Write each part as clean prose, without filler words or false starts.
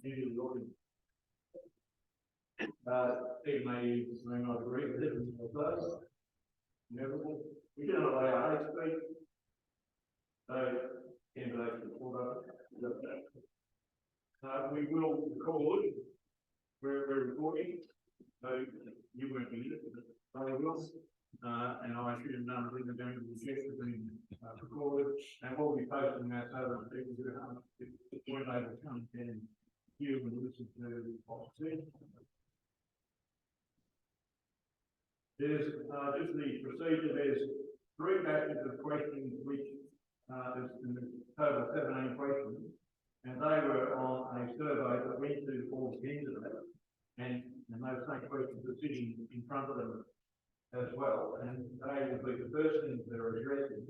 usually looking. It may not agree with it, but inevitable. We can allow our age speak. So, candidates before that. We will record. We're recording. So, you won't be here, but they will. And I assume none of them are going to be being recorded. And we'll be posting that so that people who weren't able to come and hear and listen to what's said. There's just the procedure. There's 3 batches of questions, which is in the total 17 questions, and they were on a survey that went to all the candidates, and those same questions are sitting in front of them as well, and they will be the first things they're addressing,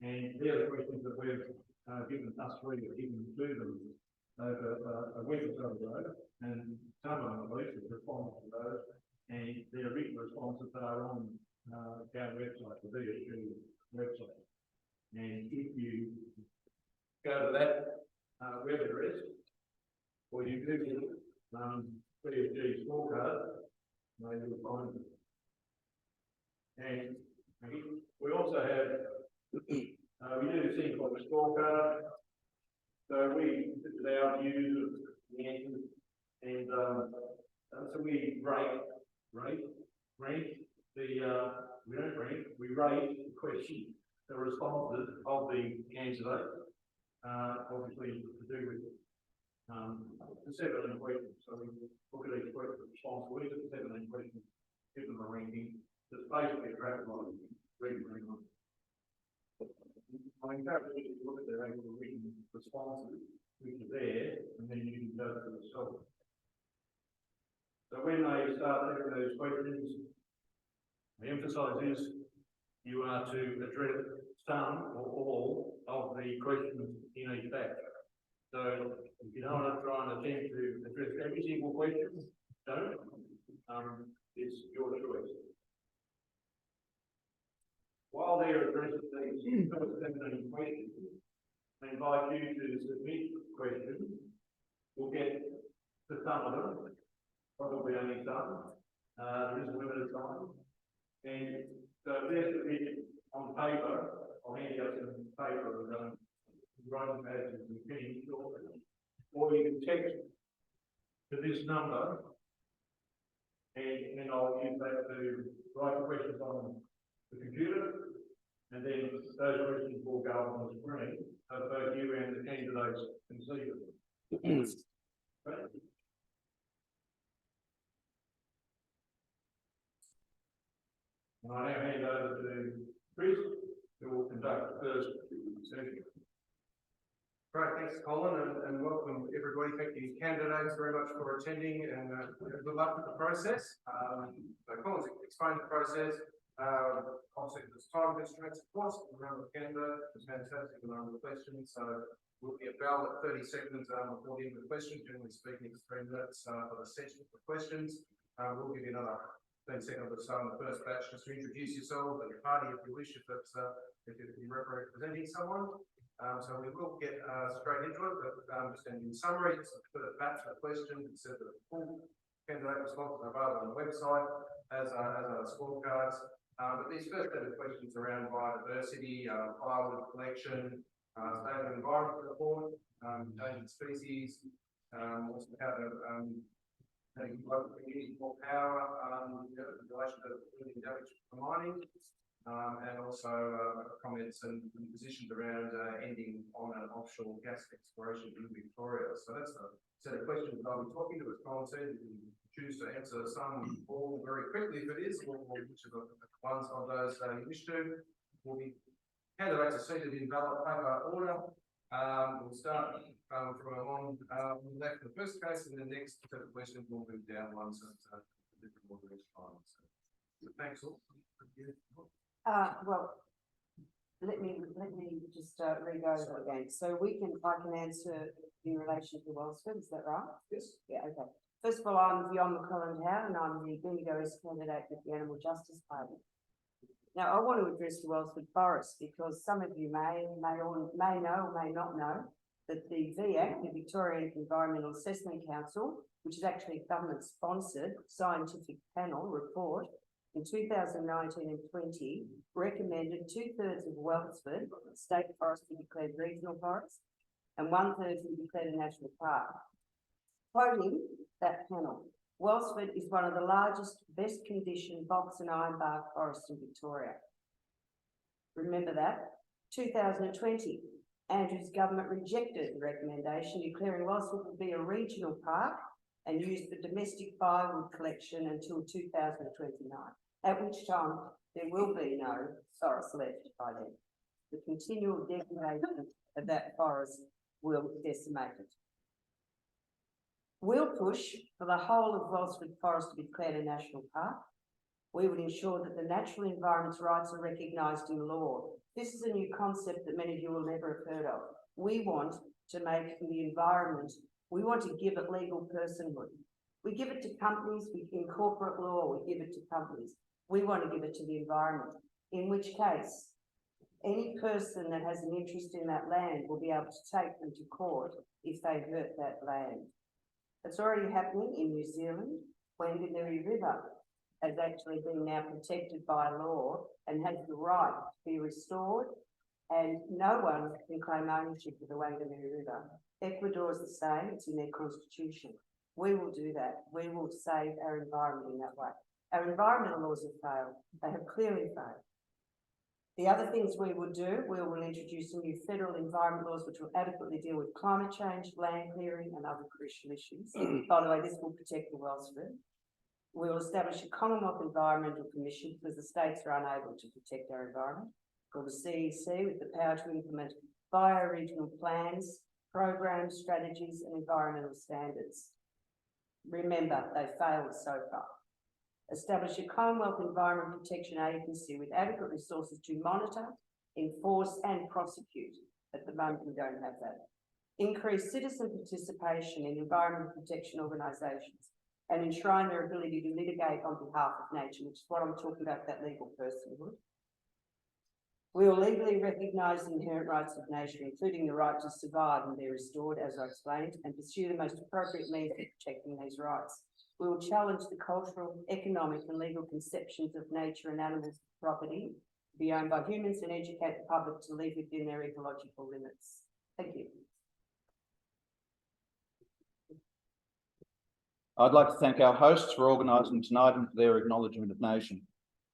and they're the questions that we've given us 3 or given to them over a week or so ago, and some of them at least have responded to those. And their written responses are on our website, the VSG website. And if you go to that web address, or you Google VSG scorecard, you'll find it. And we also have, we do this thing called a scorecard. So this is our views of the answers, and so we rank we don't rank, we rate the question, the responses of the candidate, obviously to do with the 17 questions. So we look at each question response, we look at the 17 questions, give them a ranking. That's basically a traffic light, reading rank on. I encourage you to look at their actual written responses, which are there, and then you can go to the result. So when they start answering those questions, the emphasis is you are to address some or all of the questions in each batch. So if you don't want to try and attempt to address every single question, don't. It's your choice. While they're addressing these first 17 questions, I invite you to submit questions. We'll get to some of them. Probably only some. There is a limited time. And so if they're submitted on paper, I'll hand you some paper and writing pads and pen shortly. Or you can text to this number, and I'll use that to write the questions on the computer, and then those questions will go up on the screen, so both you and the candidates can see them. Right? And I now hand over to Chris, who will conduct the first session. Great, thanks, Colin, and welcome everybody. Thank you, candidates, very much for attending, and good luck with the process. So Colin's explained the process. Obviously, there's time constraints, of course. The number of candidates is fantastic, the number of questions. So we'll be a bell at 30 seconds before the end of the question. Generally speaking, it's 3 minutes for the session for questions. We'll give you another 10 seconds or so in the first batch just to introduce yourself and your party if you wish, if you're representing someone. So we will get straight into it, but just in summary, it's for the batch of questions. It says that the full candidate responses are available on the website as are scorecards. But these first set of questions around biodiversity, firewood collection, state of environment report, endangered species, also how to give local communities more power in relation to building damage from mining, and also comments and positions around ending on an offshore gas exploration in Victoria. So that's the set of questions I'll be talking to. As Colin said, you can choose to answer some all very quickly if it is, or which of the ones of those you wish to. Will be candidates are seated in ballot paper order. We'll start from on the left in the first case, and the next set of questions will move down one, so it's a different order each time. So thanks all. Well, let me just re-go that again. So I can answer in relation to Wellsford, is that right? Yes. Yeah, okay. First of all, I'm Beyond McClelland Howe, and I'm the Bendigo East candidate with the Animal Justice Party. Now, I want to address the Wellsford Forest because some of you may know or may not know that the VIAC, the Victorian Environmental Assessment Council, which is actually a government-sponsored scientific panel report, in 2019 and 20, recommended 2/3 of Wellsford state forest to be declared regional forest and 1/3 to be declared a national park. Quoting that panel, Wellsford is one of the largest, best conditioned box and ironbark forests in Victoria. Remember that. 2020, Andrews' government rejected the recommendation, declaring Wellsford would be a regional park and used for domestic firewood collection until 2029, at which time there will be no forest left by then. The continual degradation of that forest will decimate it. We'll push for the whole of Wellsford Forest to be declared a national park. We will ensure that the natural environment's rights are recognised in law. This is a new concept that many of you will never have heard of. We want to make the environment, we want to give it legal personhood. We give it to companies, in corporate law, we give it to companies. We want to give it to the environment, in which case, any person that has an interest in that land will be able to take them to court if they hurt that land. It's already happening in New Zealand. Wanganui River has actually been now protected by law and has the right to be restored, and no one can claim ownership of the Wanganui River. Ecuador is the same, it's in their constitution. We will do that. We will save our environment in that way. Our environmental laws have failed. They have clearly failed. The other things we will do, we will introduce some new federal environment laws which will adequately deal with climate change, land clearing and other crucial issues. By the way, this will protect the Wellsford. We will establish a Commonwealth Environmental Commission because the states are unable to protect our environment, called the CEC, with the power to implement bioregional plans, programs, strategies and environmental standards. Remember, they failed so far. Establish a Commonwealth Environment Protection Agency with adequate resources to monitor, enforce and prosecute. At the moment, we don't have that. Increase citizen participation in environmental protection organisations and enshrine their ability to litigate on behalf of nature, which is what I'm talking about, that legal personhood. We will legally recognise the inherent rights of nature, including the right to survive and be restored, as I explained, and pursue the most appropriate means of protecting these rights. We will challenge the cultural, economic and legal conceptions of nature and animals property to be owned by humans and educate the public to live within their ecological limits. Thank you. I'd like to thank our hosts for organising tonight and for their acknowledgement of nation.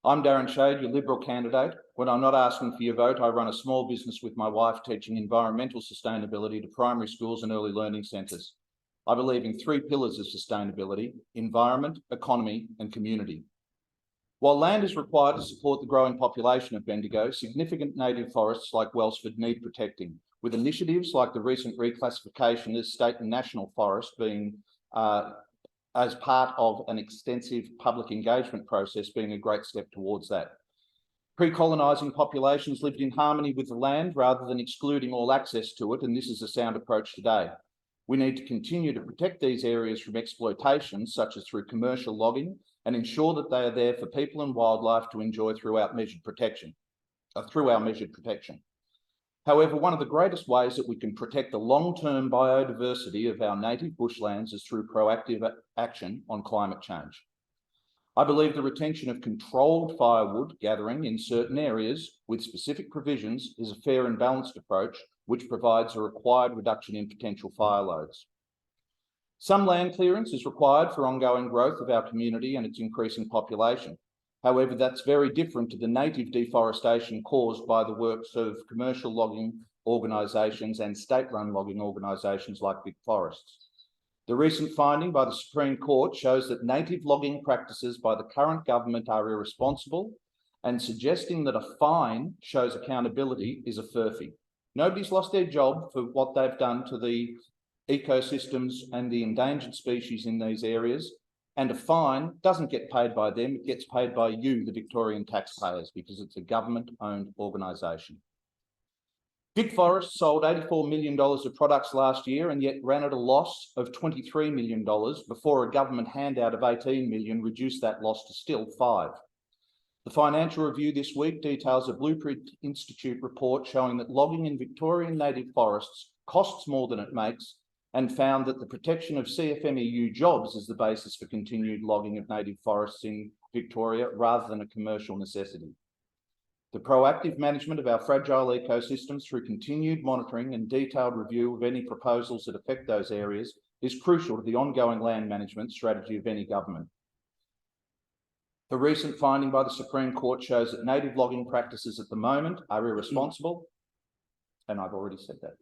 I'm Darren Shade, your Liberal candidate. When I'm not asking for your vote, I run a small business with my wife teaching environmental sustainability to primary schools and early learning centres. I believe in 3 pillars of sustainability: environment, economy and community. While land is required to support the growing population of Bendigo, significant native forests like Wellsford need protecting, with initiatives like the recent reclassification as state and national forest being as part of an extensive public engagement process being a great step towards that. Pre-colonising populations lived in harmony with the land rather than excluding all access to it, and this is a sound approach today. We need to continue to protect these areas from exploitation, such as through commercial logging, and ensure that they are there for people and wildlife to enjoy through our measured protection. However, one of the greatest ways that we can protect the long-term biodiversity of our native bushlands is through proactive action on climate change. I believe the retention of controlled firewood gathering in certain areas with specific provisions is a fair and balanced approach which provides a required reduction in potential fire loads. Some land clearance is required for ongoing growth of our community and its increasing population. However, that's very different to the native deforestation caused by the works of commercial logging organisations and state-run logging organisations like Big Forests. The recent finding by the Supreme Court shows that native logging practices by the current government are irresponsible, and suggesting that a fine shows accountability is a furphy. Nobody's lost their job for what they've done to the ecosystems and the endangered species in these areas. And a fine doesn't get paid by them, it gets paid by you, the Victorian taxpayers, because it's a government-owned organisation. Big Forest sold $84 million of products last year and yet ran at a loss of $23 million before a government handout of $18 million reduced that loss to still $5 million. The Financial Review this week details a Blueprint Institute report showing that logging in Victorian native forests costs more than it makes, and found that the protection of CFMEU jobs is the basis for continued logging of native forests in Victoria rather than a commercial necessity. The proactive management of our fragile ecosystems through continued monitoring and detailed review of any proposals that affect those areas is crucial to the ongoing land management strategy of any government. The recent finding by the Supreme Court shows that native logging practices at the moment are irresponsible, and I've already said that.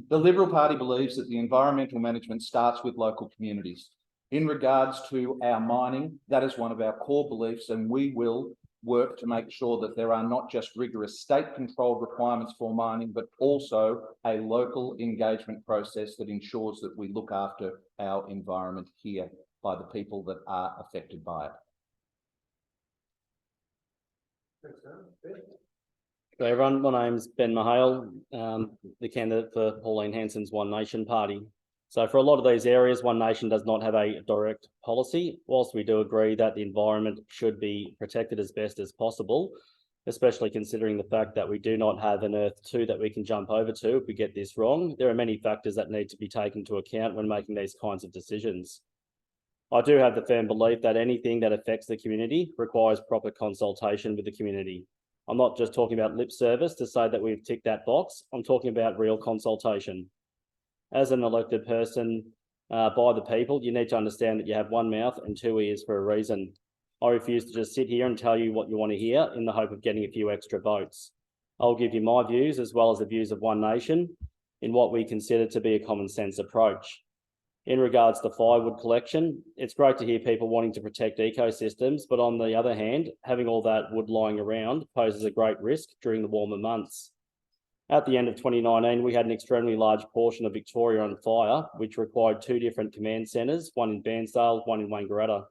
The Liberal Party believes that the environmental management starts with local communities. In regards to our mining, that is one of our core beliefs, and we will work to make sure that there are not just rigorous state-controlled requirements for mining, but also a local engagement process that ensures that we look after our environment here by the people that are affected by it. Thanks, Ben. Hey everyone, my name's Ben Mahale, the candidate for Pauline Hanson's One Nation Party. So for a lot of these areas, One Nation does not have a direct policy, whilst we do agree that the environment should be protected as best as possible, especially considering the fact that we do not have an Earth 2 that we can jump over to if we get this wrong. There are many factors that need to be taken into account when making these kinds of decisions. I do have the firm belief that anything that affects the community requires proper consultation with the community. I'm not just talking about lip service to say that we've ticked that box. I'm talking about real consultation. As an elected person by the people, you need to understand that you have one mouth and two ears for a reason. I refuse to just sit here and tell you what you want to hear in the hope of getting a few extra votes. I'll give you my views as well as the views of One Nation in what we consider to be a common sense approach. In regards to firewood collection, it's great to hear people wanting to protect ecosystems, but on the other hand, having all that wood lying around poses a great risk during the warmer months. At the end of 2019, we had an extremely large portion of Victoria on fire, which required two different command centres, one in Bairnsdale, one in Wangaratta.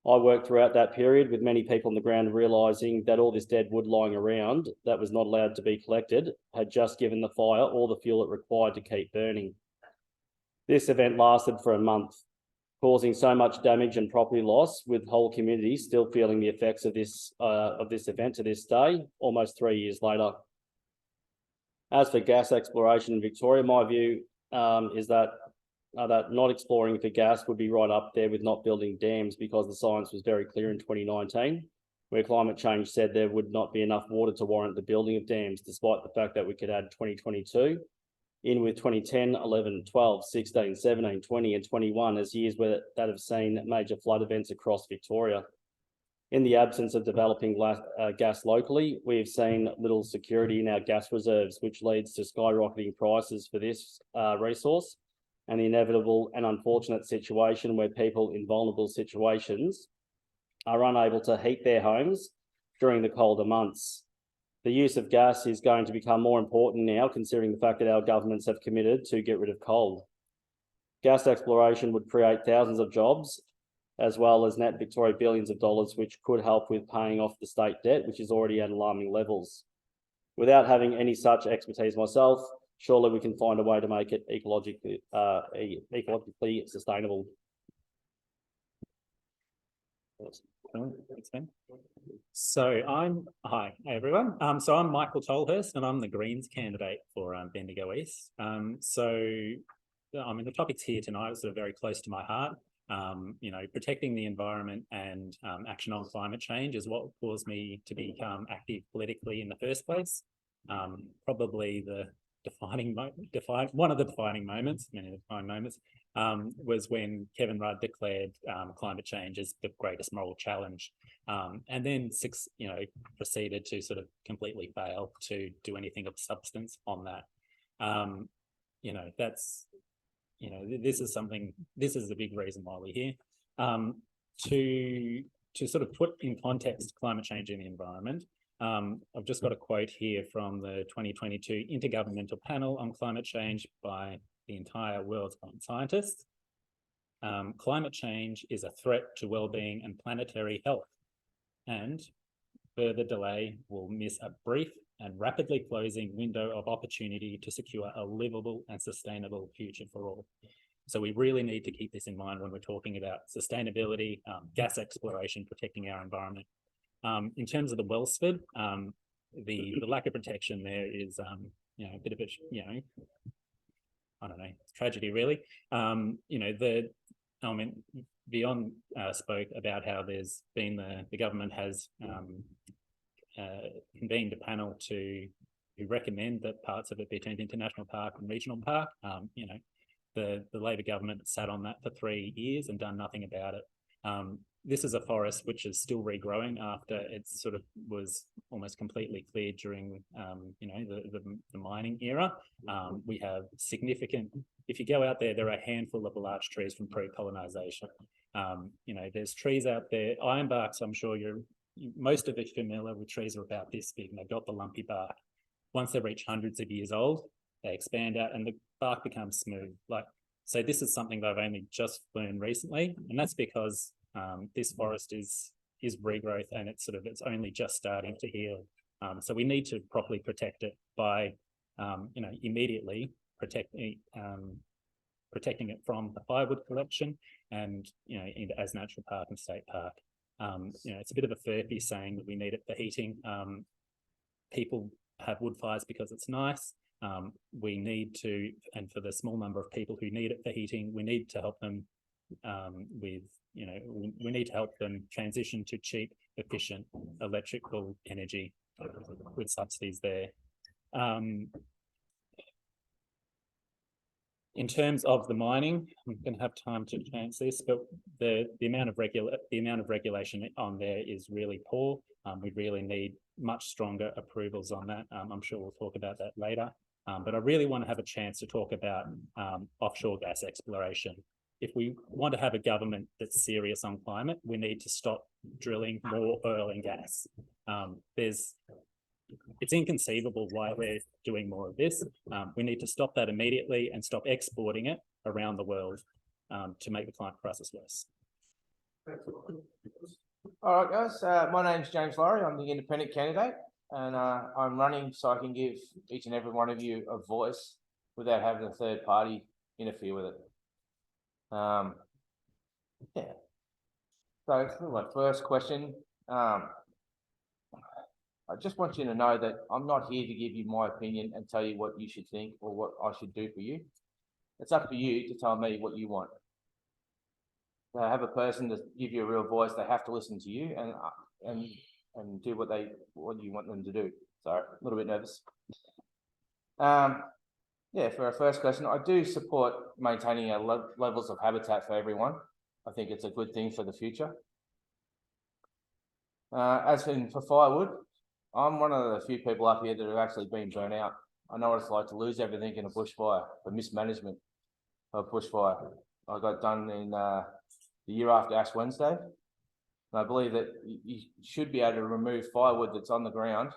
I worked throughout that period with many people on the ground realising that all this dead wood lying around that was not allowed to be collected had just given the fire all the fuel it required to keep burning. This event lasted for a month, causing so much damage and property loss, with whole communities still feeling the effects of this event to this day, almost 3 years later. As for gas exploration in Victoria, my view is that not exploring for gas would be right up there with not building dams, because the science was very clear in 2019, where climate change said there would not be enough water to warrant the building of dams, despite the fact that we could add 2022 in with 2010, 11, 12, 16, 17, 20 and 21 as years that have seen major flood events across Victoria. In the absence of developing gas locally, we have seen little security in our gas reserves, which leads to skyrocketing prices for this resource, and the inevitable and unfortunate situation where people in vulnerable situations are unable to heat their homes during the colder months. The use of gas is going to become more important now, considering the fact that our governments have committed to get rid of coal. Gas exploration would create thousands of jobs, as well as net Victoria billions of dollars, which could help with paying off the state debt, which is already at alarming levels. Without having any such expertise myself, surely we can find a way to make it ecologically sustainable. Thanks, Ben. So hi everyone. So I'm Michael Tolhurst and I'm the Greens candidate for Bendigo East. The topics here tonight are sort of very close to my heart. Protecting the environment and action on climate change is what caused me to become active politically in the first place. Probably the one of the defining moments, many of the defining moments, was when Kevin Rudd declared climate change as the greatest moral challenge, and then proceeded to sort of completely fail to do anything of substance on that. This is the big reason why we're here, to sort of put in context climate change in the environment. I've just got a quote here from the 2022 Intergovernmental Panel on Climate Change by the entire world's scientists. Climate change is a threat to well-being and planetary health, and further delay will miss a brief and rapidly closing window of opportunity to secure a livable and sustainable future for all. So we really need to keep this in mind when we're talking about sustainability, gas exploration, protecting our environment. In terms of the Wellsford, the lack of protection there is a bit of a, I don't know, tragedy really. Beyond spoke about how there's been the government has convened a panel to recommend that parts of it be turned into national park and regional park. The Labor government sat on that for 3 years and done nothing about it. This is a forest which is still regrowing after it sort of was almost completely cleared during, the mining era. We have significant, if you go out there, there are a handful of large trees from pre-colonization. There's trees out there, ironbarks, I'm sure most of it familiar with trees are about this big and they've got the lumpy bark. Once they reach hundreds of years old, they expand out and the bark becomes smooth. So this is something that I've only just learned recently, and that's because this forest is regrowth and it's only just starting to heal. So we need to properly protect it by, immediately protecting it from the firewood collection and, as natural park and state park. It's a bit of a furphy saying that we need it for heating. People have wood fires because it's nice. We need to, and for the small number of people who need it for heating, we need to help them we need to help them transition to cheap, efficient electrical energy with subsidies there. In terms of the mining, I'm going to have time to chance this, but the amount of regulation on there is really poor. We really need much stronger approvals on that. I'm sure we'll talk about that later. But I really want to have a chance to talk about offshore gas exploration. If we want to have a government that's serious on climate, we need to stop drilling more oil and gas. It's inconceivable why we're doing more of this. We need to stop that immediately and stop exporting it around the world to make the climate crisis worse. All right, guys. My name's James Laurie. I'm the independent candidate, and I'm running so I can give each and every one of you a voice without having a third party interfere with it. Yeah. So for my first question, I just want you to know that I'm not here to give you my opinion and tell you what you should think or what I should do for you. It's up to you to tell me what you want. To have a person to give you a real voice, they have to listen to you and do what you want them to do. Sorry, a little bit nervous. Yeah, for our first question, I do support maintaining our levels of habitat for everyone. I think it's a good thing for the future. As for firewood, I'm one of the few people up here that have actually been burnt out. I know what it's like to lose everything in a bushfire, the mismanagement of bushfire. I got done in the year after Ash Wednesday. And I believe that you should be able to remove firewood that's on the ground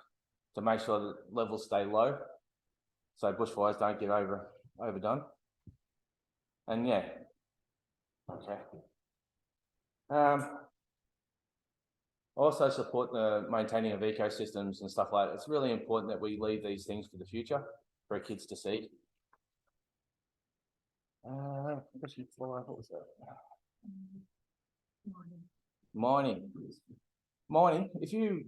to make sure that levels stay low, so bushfires don't get overdone. And yeah, okay. Also support the maintaining of ecosystems and stuff like that. It's really important that we leave these things for the future for our kids to see. What was that? Mining. If you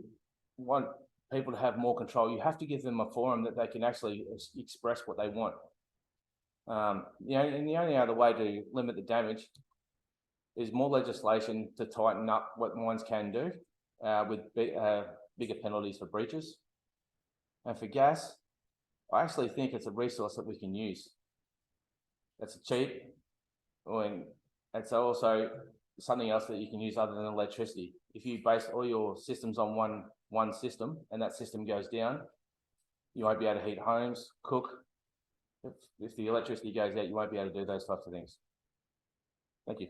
want people to have more control, you have to give them a forum that they can actually express what they want. And the only other way to limit the damage is more legislation to tighten up what mines can do with bigger penalties for breaches. And for gas, I actually think it's a resource that we can use. It's cheap, and it's also something else that you can use other than electricity. If you base all your systems on one system and that system goes down, you won't be able to heat homes, cook. If the electricity goes out, you won't be able to do those types of things. Thank you.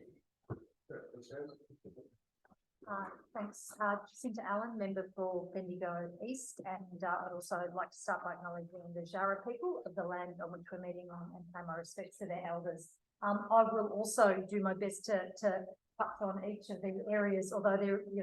Thanks. Jacinta Allen, member for Bendigo East, and I'd also like to start by acknowledging the Jara people of the land on which we're meeting on and pay my respects to their elders. I will also do my best to touch on each of the areas, although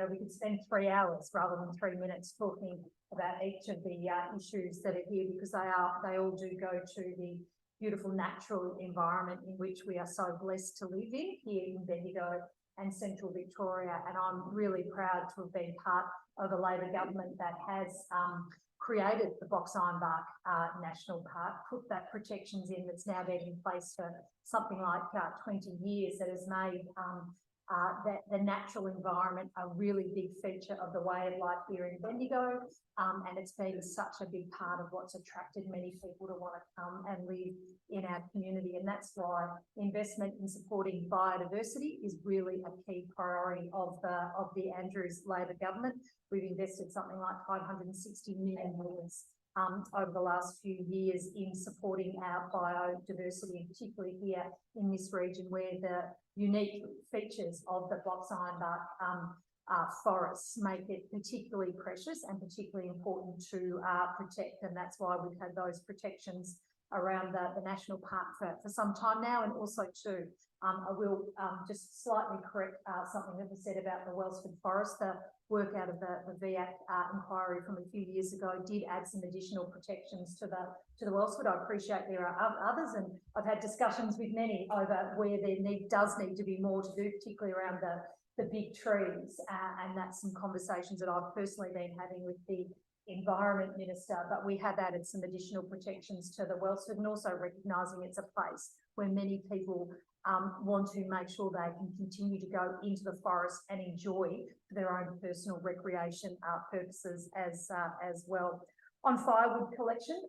we could spend 3 hours rather than 3 minutes talking about each of the issues that are here, because they all do go to the beautiful natural environment in which we are so blessed to live in here in Bendigo and Central Victoria. And I'm really proud to have been part of a Labor government that has created the Box Ironbark National Park, put that protections in that's now been in place for something like 20 years, that has made that the natural environment a really big feature of the way of life here in Bendigo. And it's been such a big part of what's attracted many people to want to come and live in our community. And that's why investment in supporting biodiversity is really a key priority of the Andrews Labor government. We've invested something like $560 million over the last few years in supporting our biodiversity, and particularly here in this region where the unique features of the Box Ironbark forests make it particularly precious and particularly important to protect. And that's why we've had those protections around the national park for some time now. And also too, I will just slightly correct something that was said about the Wellsford Forest. The work out of the VAC inquiry from a few years ago did add some additional protections to the Wellsford. I appreciate there are others, and I've had discussions with many over where there does need to be more to do, particularly around the big trees, and that's some conversations that I've personally been having with the Environment Minister. But we have added some additional protections to the Wellsford, and also recognising it's a place where many people want to make sure they can continue to go into the forest and enjoy for their own personal recreation purposes as well. On firewood collection,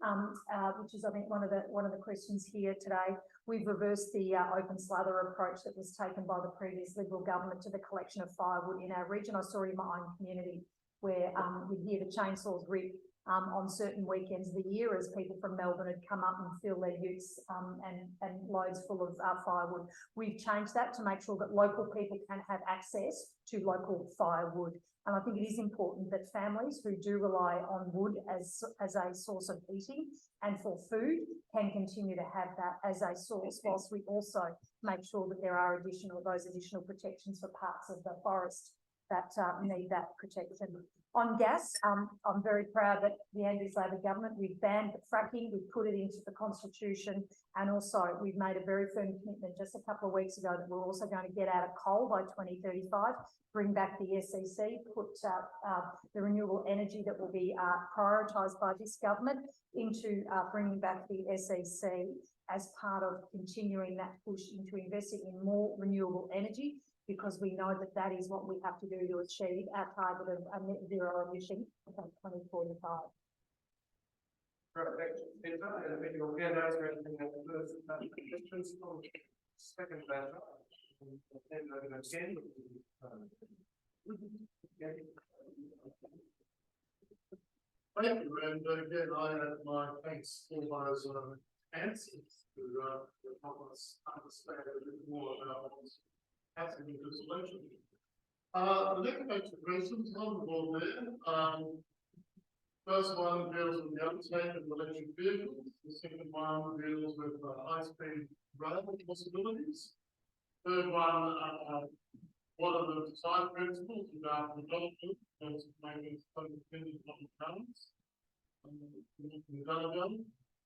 which is I think one of the questions here today, we've reversed the open slather approach that was taken by the previous Liberal government to the collection of firewood in our region. I saw it in my own community where we hear the chainsaws rip on certain weekends of the year as people from Melbourne had come up and fill their utes and loads full of firewood. We've changed that to make sure that local people can have access to local firewood. And I think it is important that families who do rely on wood as a source of heating and for food can continue to have that as a source, whilst we also make sure that there are those additional protections for parts of the forest that need that protection. On gas, I'm very proud that the Andrews Labor government, we've banned fracking, we've put it into the Constitution, and also we've made a very firm commitment just a couple of weeks ago that we're also going to get out of coal by 2035, bring back the SEC, put the renewable energy that will be prioritised by this government into bringing back the SEC as part of continuing that push into investing in more renewable energy, because we know that that is what we have to do to achieve our target of a net zero emission by 2045. Right, thanks, Peter. And maybe we'll get those questions from second matter. And then over again. Thank you, and again, I have my thanks for those answers to help us understand a bit more about what's happening in this election. The next batch of questions on the board there. First one deals with the uptake of electric vehicles. The second one deals with high-speed rail possibilities. Third one, what are the design principles about development and making it independent on the balance?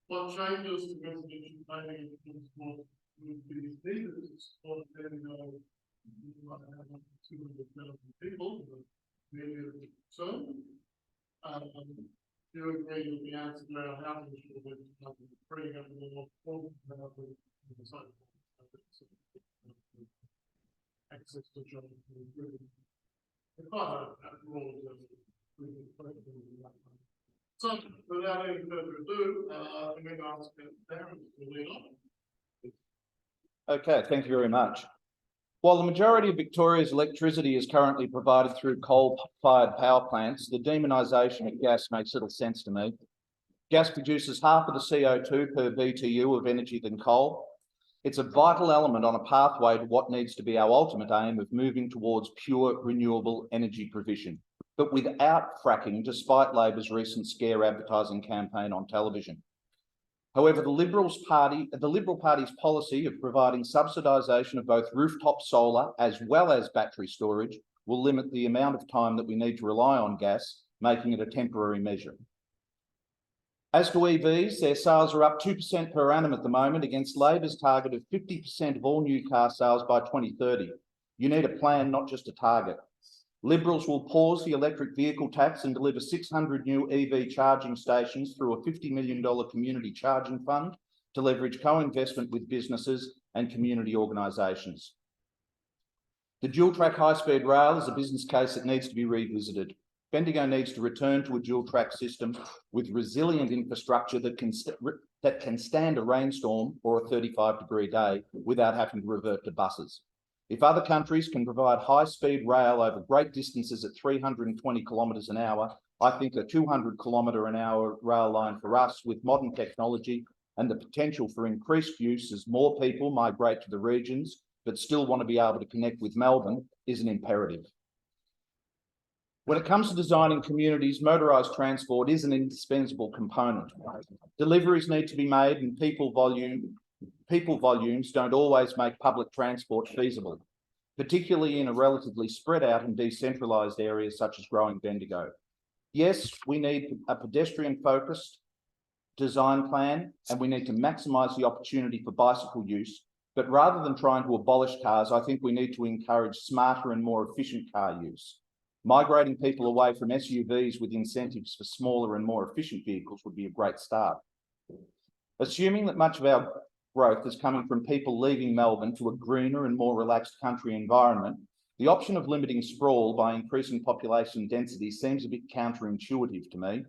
What changes to residential planning and transport would be needed to support Bendigo? You might have up to 200,000 people, but many of them concerned. Do you agree with the answer to our housing shortage, freeing up more affordable housing in the site? Access to jobs and really, it's quite a broad so without any further ado, I'm going to ask Darren to lead on. Okay, thank you very much. While the majority of Victoria's electricity is currently provided through coal-fired power plants, the demonisation of gas makes little sense to me. Gas produces half of the CO2 per BTU of energy than coal. It's a vital element on a pathway to what needs to be our ultimate aim of moving towards pure renewable energy provision, but without fracking, despite Labor's recent scare advertising campaign on television. However, the Liberal Party's policy of providing subsidisation of both rooftop solar as well as battery storage will limit the amount of time that we need to rely on gas, making it a temporary measure. As to EVs, their sales are up 2% per annum at the moment against Labor's target of 50% of all new car sales by 2030. You need a plan, not just a target. Liberals will pause the electric vehicle tax and deliver 600 new EV charging stations through a $50 million community charging fund to leverage co-investment with businesses and community organisations. The dual-track high-speed rail is a business case that needs to be revisited. Bendigo needs to return to a dual-track system with resilient infrastructure that can stand a rainstorm or a 35-degree day without having to revert to buses. If other countries can provide high-speed rail over great distances at 320 kilometres an hour, I think a 200-kilometre-an-hour rail line for us with modern technology and the potential for increased use as more people migrate to the regions but still want to be able to connect with Melbourne is an imperative. When it comes to designing communities, motorised transport is an indispensable component. Deliveries need to be made and people volumes don't always make public transport feasible, particularly in a relatively spread out and decentralised areas such as growing Bendigo. Yes, we need a pedestrian-focused design plan and we need to maximise the opportunity for bicycle use, but rather than trying to abolish cars, I think we need to encourage smarter and more efficient car use. Migrating people away from SUVs with incentives for smaller and more efficient vehicles would be a great start. Assuming that much of our growth is coming from people leaving Melbourne to a greener and more relaxed country environment, the option of limiting sprawl by increasing population density seems a bit counterintuitive to me.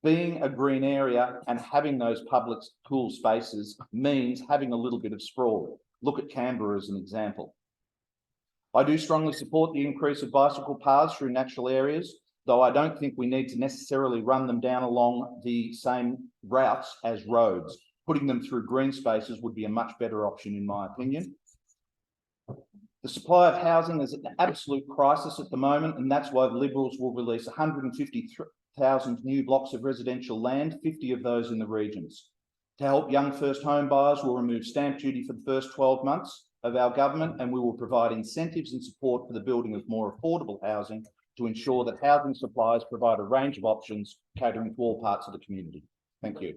Being a green area and having those public cool spaces means having a little bit of sprawl. Look at Canberra as an example. I do strongly support the increase of bicycle paths through natural areas, though I don't think we need to necessarily run them down along the same routes as roads. Putting them through green spaces would be a much better option in my opinion. The supply of housing is at an absolute crisis at the moment, and that's why the Liberals will release 150,000 new blocks of residential land, 50 of those in the regions. To help young first home buyers, we'll remove stamp duty for the first 12 months of our government, and we will provide incentives and support for the building of more affordable housing to ensure that housing suppliers provide a range of options catering to all parts of the community. Thank you.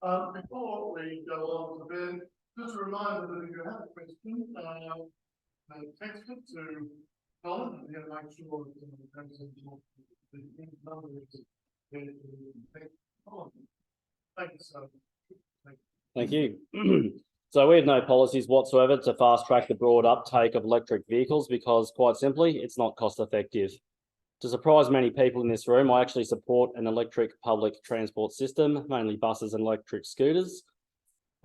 Before we go on to Ben, just a reminder that if you have a question, text it to Colin, and he'll make sure that it comes into the number of Thank you, sir. Thank you. So we have no policies whatsoever to fast track the broad uptake of electric vehicles because, quite simply, it's not cost effective. To surprise many people in this room, I actually support an electric public transport system, mainly buses and electric scooters.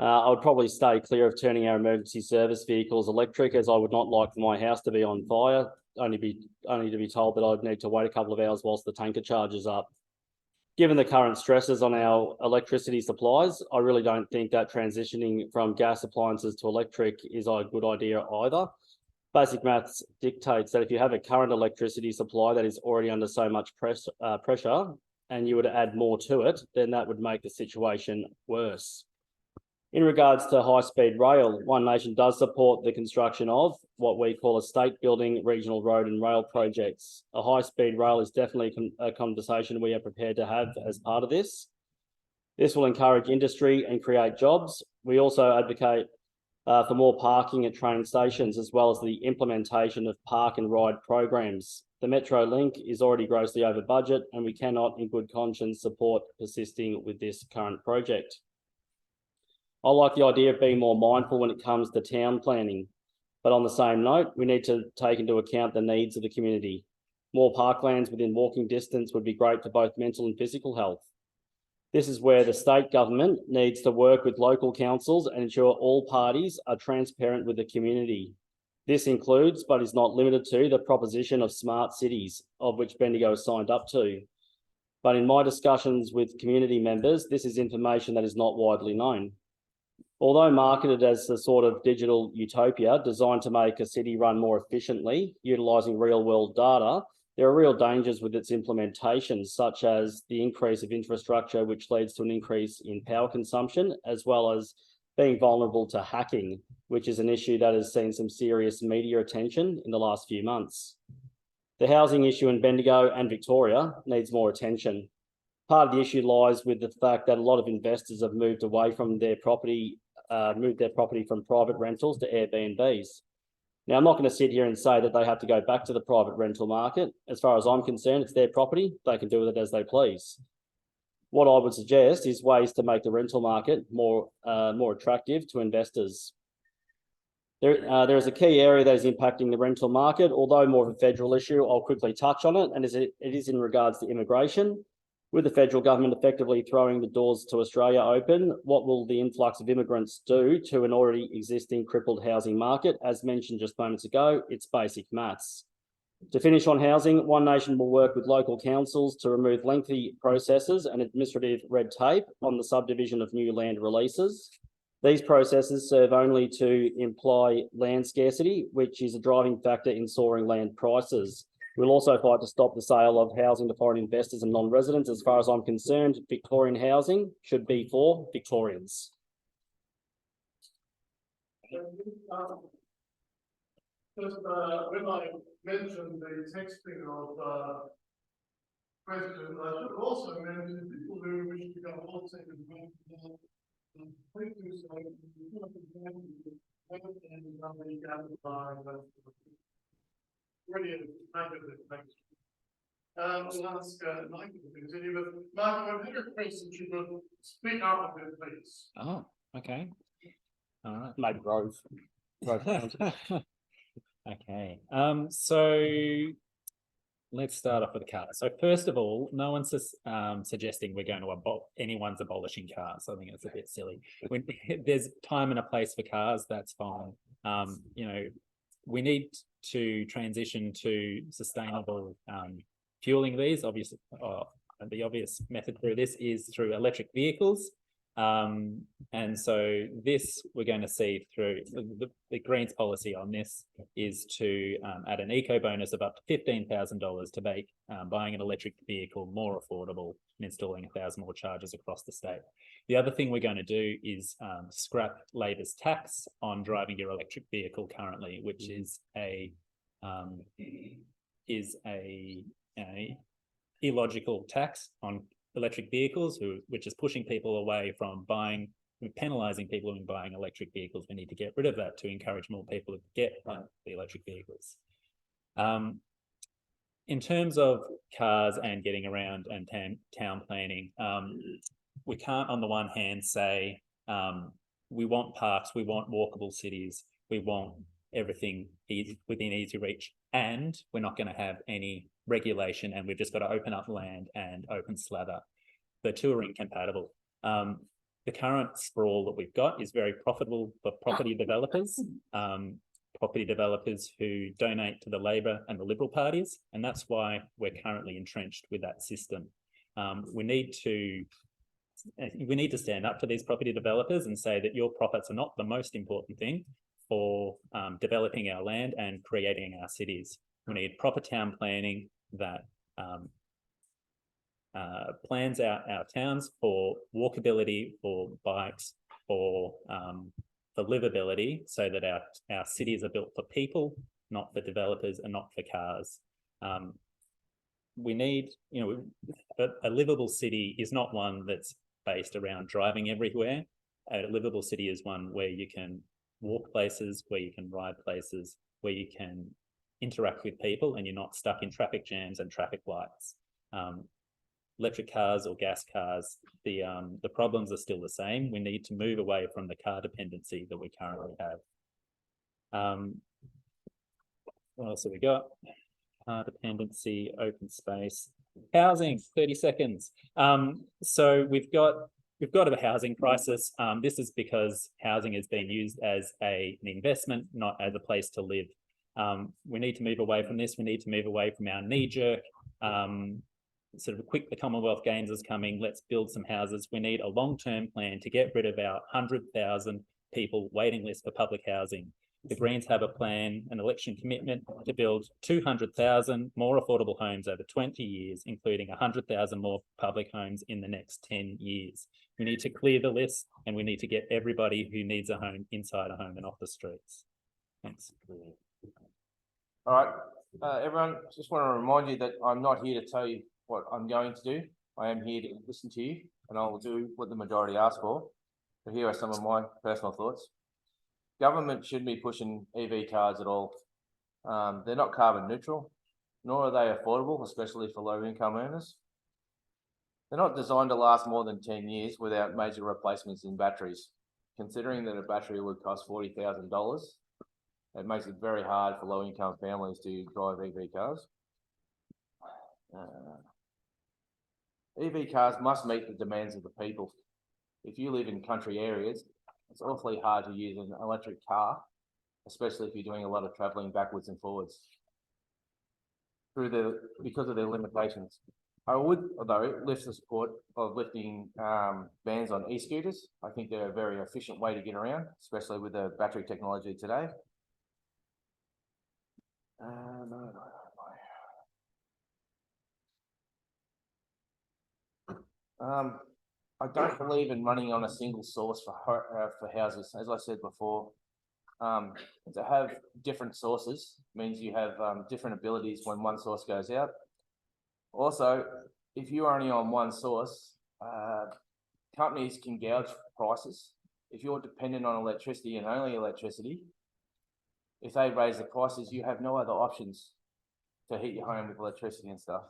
I would probably stay clear of turning our emergency service vehicles electric, as I would not like my house to be on fire, only to be told that I'd need to wait a couple of hours whilst the tanker charges up. Given the current stresses on our electricity supplies, I really don't think that transitioning from gas appliances to electric is a good idea either. Basic maths dictates that if you have a current electricity supply that is already under so much pressure and you were to add more to it, then that would make the situation worse. In regards to high-speed rail, One Nation does support the construction of what we call a state-building regional road and rail projects. A high-speed rail is definitely a conversation we are prepared to have as part of this. This will encourage industry and create jobs. We also advocate for more parking at train stations, as well as the implementation of park and ride programs. The Metro Link is already grossly over budget, and we cannot in good conscience support persisting with this current project. I like the idea of being more mindful when it comes to town planning, but on the same note, we need to take into account the needs of the community. More parklands within walking distance would be great for both mental and physical health. This is where the state government needs to work with local councils and ensure all parties are transparent with the community. This includes, but is not limited to, the proposition of smart cities, of which Bendigo is signed up to. But in my discussions with community members, this is information that is not widely known. Although marketed as a sort of digital utopia designed to make a city run more efficiently, utilising real-world data, there are real dangers with its implementation, such as the increase of infrastructure, which leads to an increase in power consumption, as well as being vulnerable to hacking, which is an issue that has seen some serious media attention in the last few months. The housing issue in Bendigo and Victoria needs more attention. Part of the issue lies with the fact that a lot of investors have moved away from their property, from private rentals to Airbnbs. Now, I'm not going to sit here and say that they have to go back to the private rental market. As far as I'm concerned, it's their property. They can do with it as they please. What I would suggest is ways to make the rental market more attractive to investors. There is a key area that is impacting the rental market, although more of a federal issue. I'll quickly touch on it, and it is in regards to immigration. With the federal government effectively throwing the doors to Australia open, what will the influx of immigrants do to an already existing crippled housing market? As mentioned just moments ago, it's basic maths. To finish on housing, One Nation will work with local councils to remove lengthy processes and administrative red tape on the subdivision of new land releases. These processes serve only to imply land scarcity, which is a driving factor in soaring land prices. We'll also fight to stop the sale of housing to foreign investors and non-residents. As far as I'm concerned, Victorian housing should be for Victorians. Just, when I mentioned the texting of, questions, I should also mention people who wish to go on second. Please do so. Brilliant. We'll ask Mike to continue, but Mark, I've had a question, you will speak up a bit, please. Oh, okay. All right. Maybe Grove. Okay, so let's start off with the cars. So first of all, no one's suggesting we're going to anyone's abolishing cars. I think it's a bit silly. When there's time and a place for cars, that's fine. You know, we need to transition to sustainable fueling these. Obviously, the obvious method through this is through electric vehicles. And so this we're going to see through the Greens policy on this is to add an eco bonus of up to $15,000 to make buying an electric vehicle more affordable and installing 1,000 more chargers across the state. The other thing we're going to do is scrap Labor's tax on driving your electric vehicle currently, which is a illogical tax on electric vehicles, which is pushing people away from penalising people in buying electric vehicles. We need to get rid of that to encourage more people to get the electric vehicles. In terms of cars and getting around and town planning, we can't on the one hand say we want parks, we want walkable cities, we want everything within easy reach, and we're not going to have any regulation, and we've just got to open up land and open slather. The two are incompatible. The current sprawl that we've got is very profitable for property developers who donate to the Labor and the Liberal parties, and that's why we're currently entrenched with that system. We need to stand up to these property developers and say that your profits are not the most important thing for developing our land and creating our cities. We need proper town planning that plans out our towns for walkability, for bikes, for livability, so that our cities are built for people, not for developers and not for cars. We need, a livable city is not one that's based around driving everywhere. A livable city is one where you can walk places, where you can ride places, where you can interact with people and you're not stuck in traffic jams and traffic lights. Electric cars or gas cars, the problems are still the same. We need to move away from the car dependency that we currently have. What else have we got? Car dependency, open space, housing, 30 seconds. So we've got a housing crisis. This is because housing has been used as an investment, not as a place to live. We need to move away from this. We need to move away from our knee-jerk, sort of the Commonwealth Games is coming, let's build some houses. We need a long-term plan to get rid of our 100,000 people waiting list for public housing. The Greens have a plan, an election commitment to build 200,000 more affordable homes over 20 years, including 100,000 more public homes in the next 10 years. We need to clear the list, and we need to get everybody who needs a home inside a home and off the streets. Thanks. All right, everyone, just want to remind you that I'm not here to tell you what I'm going to do. I am here to listen to you, and I will do what the majority ask for. So here are some of my personal thoughts. government shouldn't be pushing EV cars at all. They're not carbon neutral, nor are they affordable, especially for low income earners. They're not designed to last more than 10 years without major replacements in batteries. Considering that a battery would cost $40,000, it makes it very hard for low income families to drive EV cars. EV cars must meet the demands of the people. If you live in country areas, it's awfully hard to use an electric car, especially if you're doing a lot of travelling backwards and forwards because of their limitations. I would, though, lift the support of lifting bans on e-scooters. I think they're a very efficient way to get around, especially with the battery technology today. I don't believe in running on a single source for houses. As I said before, to have different sources means you have different abilities when one source goes out. Also, if you're only on one source, companies can gouge prices. If you're dependent on electricity and only electricity, if they raise the prices, you have no other options to heat your home with electricity and stuff.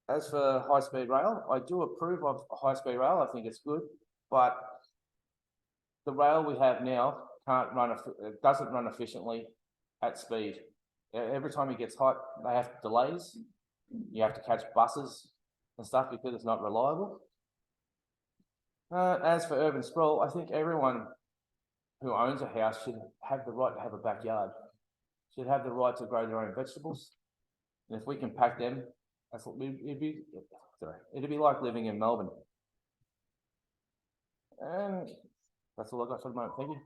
As for high-speed rail, I do approve of high-speed rail. I think it's good, but the rail we have now doesn't run efficiently at speed. Every time it gets hot, they have delays. You have to catch buses and stuff because it's not reliable. As for urban sprawl, I think everyone who owns a house should have the right to have a backyard, should have the right to grow their own vegetables. And if we can pack them, it'd be like living in Melbourne. And that's all I got for the moment. Thank you.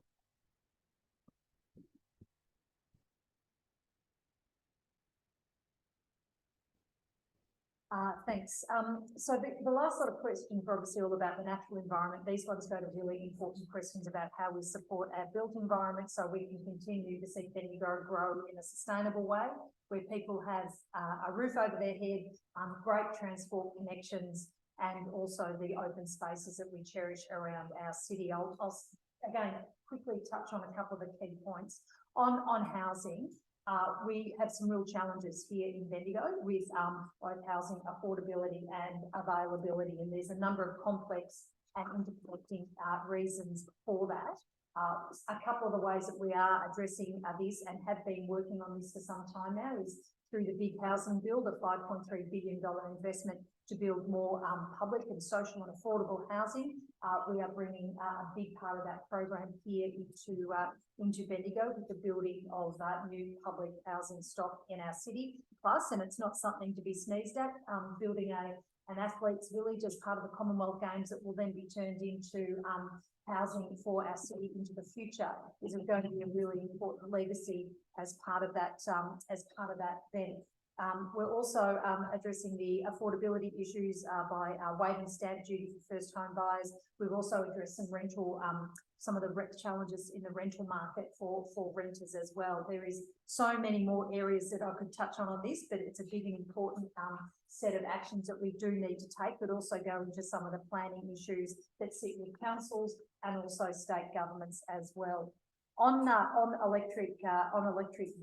Thanks. So the last lot of questions are obviously all about the natural environment. These ones go to really important questions about how we support our built environment so we can continue to see Bendigo grow in a sustainable way, where people have a roof over their head, great transport connections, and also the open spaces that we cherish around our city. I'll again quickly touch on a couple of the key points. On housing, we have some real challenges here in Bendigo with both housing affordability and availability, and there's a number of complex and interconnecting reasons for that. A couple of the ways that we are addressing this and have been working on this for some time now is through the Big Housing Bill, the $5.3 billion investment to build more public and social and affordable housing. We are bringing a big part of that program here into Bendigo with the building of new public housing stock in our city. Plus, and it's not something to be sneezed at, building an athletes village as part of the Commonwealth Games that will then be turned into housing for our city into the future is going to be a really important legacy as part of that event. We're also addressing the affordability issues by waiving stamp duty for first-time buyers. We've also addressed some of the challenges in the rental market for renters as well. There is so many more areas that I could touch on this, but it's a big and important set of actions that we do need to take, but also go into some of the planning issues that sit with councils and also state governments as well. On electric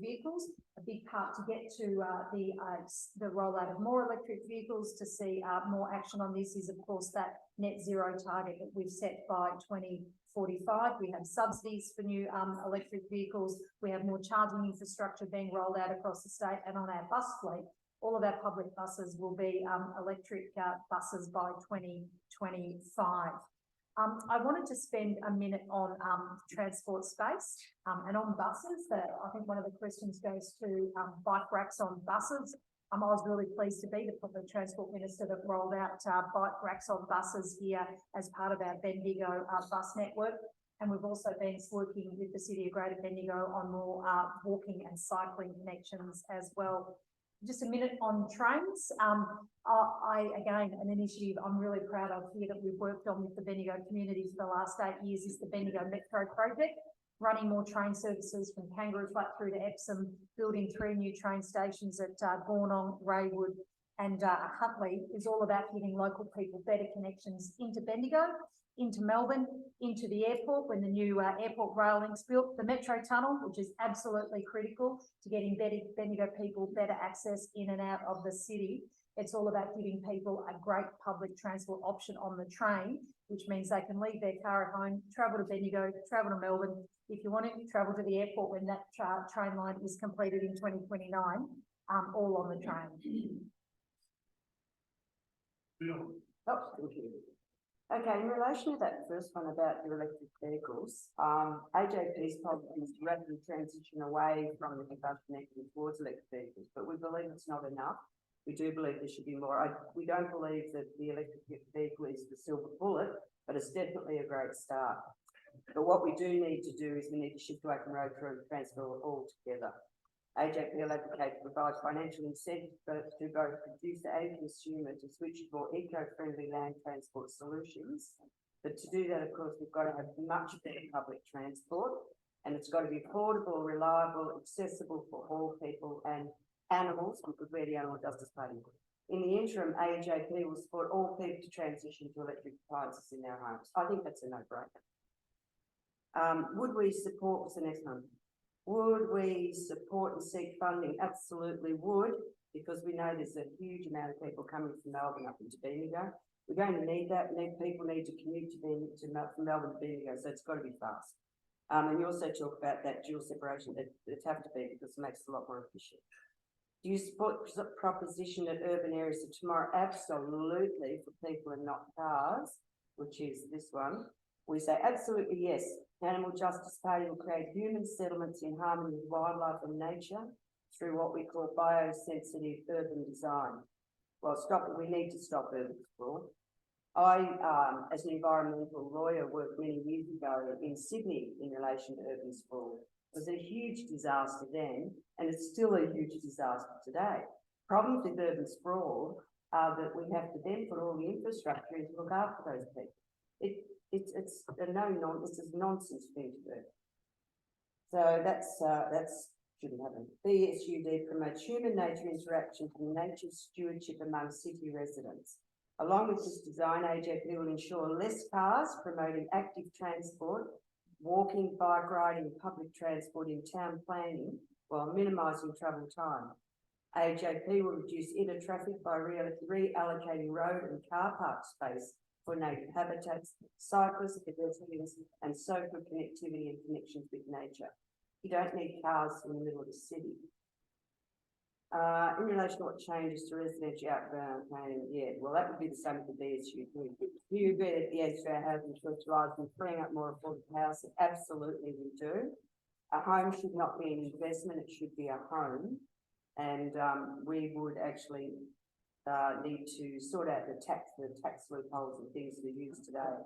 vehicles, a big part to get to the rollout of more electric vehicles to see more action on this is, of course, that net zero target that we've set by 2045. We have subsidies for new electric vehicles. We have more charging infrastructure being rolled out across the state, and on our bus fleet, all of our public buses will be electric buses by 2025. I wanted to spend a minute on transport space and on buses. I think one of the questions goes to bike racks on buses. I was really pleased to be the Transport Minister that rolled out bike racks on buses here as part of our Bendigo bus network. And we've also been working with the City of Greater Bendigo on more walking and cycling connections as well. Just a minute on trains. Again, an initiative I'm really proud of here that we've worked on with the Bendigo community for the last 8 years is the Bendigo Metro project, running more train services from Kangaroo Flat through to Epsom, building 3 new train stations at Gornong, Raywood and Huntley is all about giving local people better connections into Bendigo into Melbourne, into the airport when the new airport rail link's built, the Metro Tunnel, which is absolutely critical to getting Bendigo people better access in and out of the city. It's all about giving people a great public transport option on the train, which means they can leave their car at home, travel to Bendigo, travel to Melbourne. If you want to travel to the airport when that train line is completed in 2029, all on the train. Bill, Oh, thank you. Okay, in relation to that first one about the electric vehicles, AJP's policy is to rapidly transition away from the combustion engine towards electric vehicles, but we believe it's not enough. We do believe there should be more. We don't believe that the electric vehicle is the silver bullet, but it's definitely a great start. But what we do need to do is we need to shift away from road to transport altogether. AJP will advocate to provide financial incentives to both producer and consumer to switch to more eco-friendly land transport solutions. But to do that, of course, we've got to have much better public transport, and it's got to be affordable, reliable, accessible for all people and animals, because we're the Animal Justice Party. In the interim, AJP will support all people to transition to electric appliances in their homes. I think that's a no-brainer. Would we support, what's the next one? Would we support and seek funding? Absolutely would, because we know there's a huge amount of people coming from Melbourne up into Bendigo. We're going to need that. People need to commute from Melbourne to Bendigo, so it's got to be fast. And you also talk about that dual separation. It's have to be, because it makes it a lot more efficient. Do you support the proposition that urban areas of tomorrow? Absolutely, for people and not cars, which is this one. We say absolutely yes. Animal Justice Party will create human settlements in harmony with wildlife and nature through what we call biosensitive urban design. Well, stop it. We need to stop urban sprawl. I, as an environmental lawyer, worked many years ago in Sydney in relation to urban sprawl. It was a huge disaster then, and it's still a huge disaster today. Problems with urban sprawl are that we have to then put all the infrastructure in to look after those people. It's a this is a nonsense thing to do. So that's shouldn't happen. BSUD promotes human nature interaction and nature stewardship among city residents. Along with this design, AJP will ensure less cars, promoting active transport, walking, bike riding, public transport in town planning, while minimising travel time. AJP will reduce inner traffic by reallocating road and car park space for native habitats, cyclists, pedestrians, and social connectivity and connections with nature. You don't need cars in the middle of the city. In relation to what changes to residential outbound planning, yeah, well, that would be the same with the BSU. Do you agree that the Australian Housing Choice relies on freeing up more affordable housing? Absolutely, we do. A home should not be an investment; it should be a home, and we would actually need to sort out the tax loopholes and things that are used today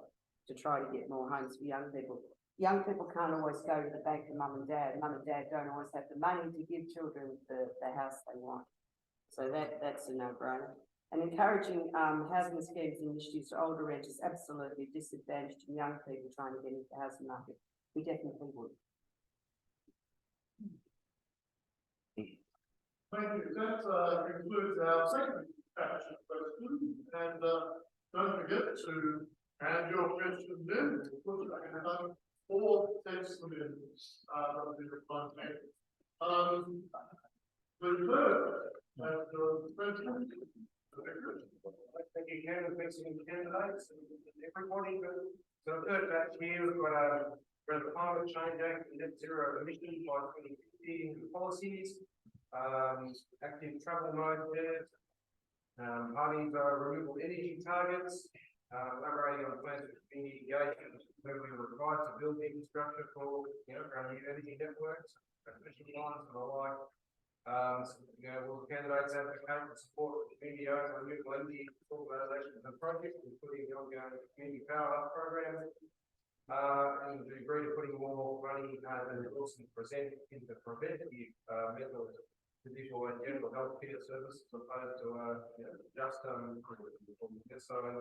to try to get more homes for young people. Young people can't always go to the bank to mum and dad. Mum and dad don't always have the money to give children the house they want. So that's a no-brainer. And encouraging housing schemes and initiatives for older renters, absolutely disadvantaging young people trying to get into the housing market. We definitely would. thank you. That concludes our second action question. And don't forget to add your question in. We'll put it in 4 text amendments that will be replied to. The third and the president. Thank you, Ken, and thanks to the candidates and everybody. So the third batch here, we've got the Climate Change Act, net zero emissions by 2050 policies, active travel mode there, parties renewable energy targets, elaborating on plans for community engagement, where we were required to build infrastructure for, our new energy networks, transmission lines and the like. Will the candidates advocate and support community owned renewable energy organisations and projects, including the ongoing community power up program, and to agree to putting more money and also present into preventative mental, physical and general health care services, as opposed to just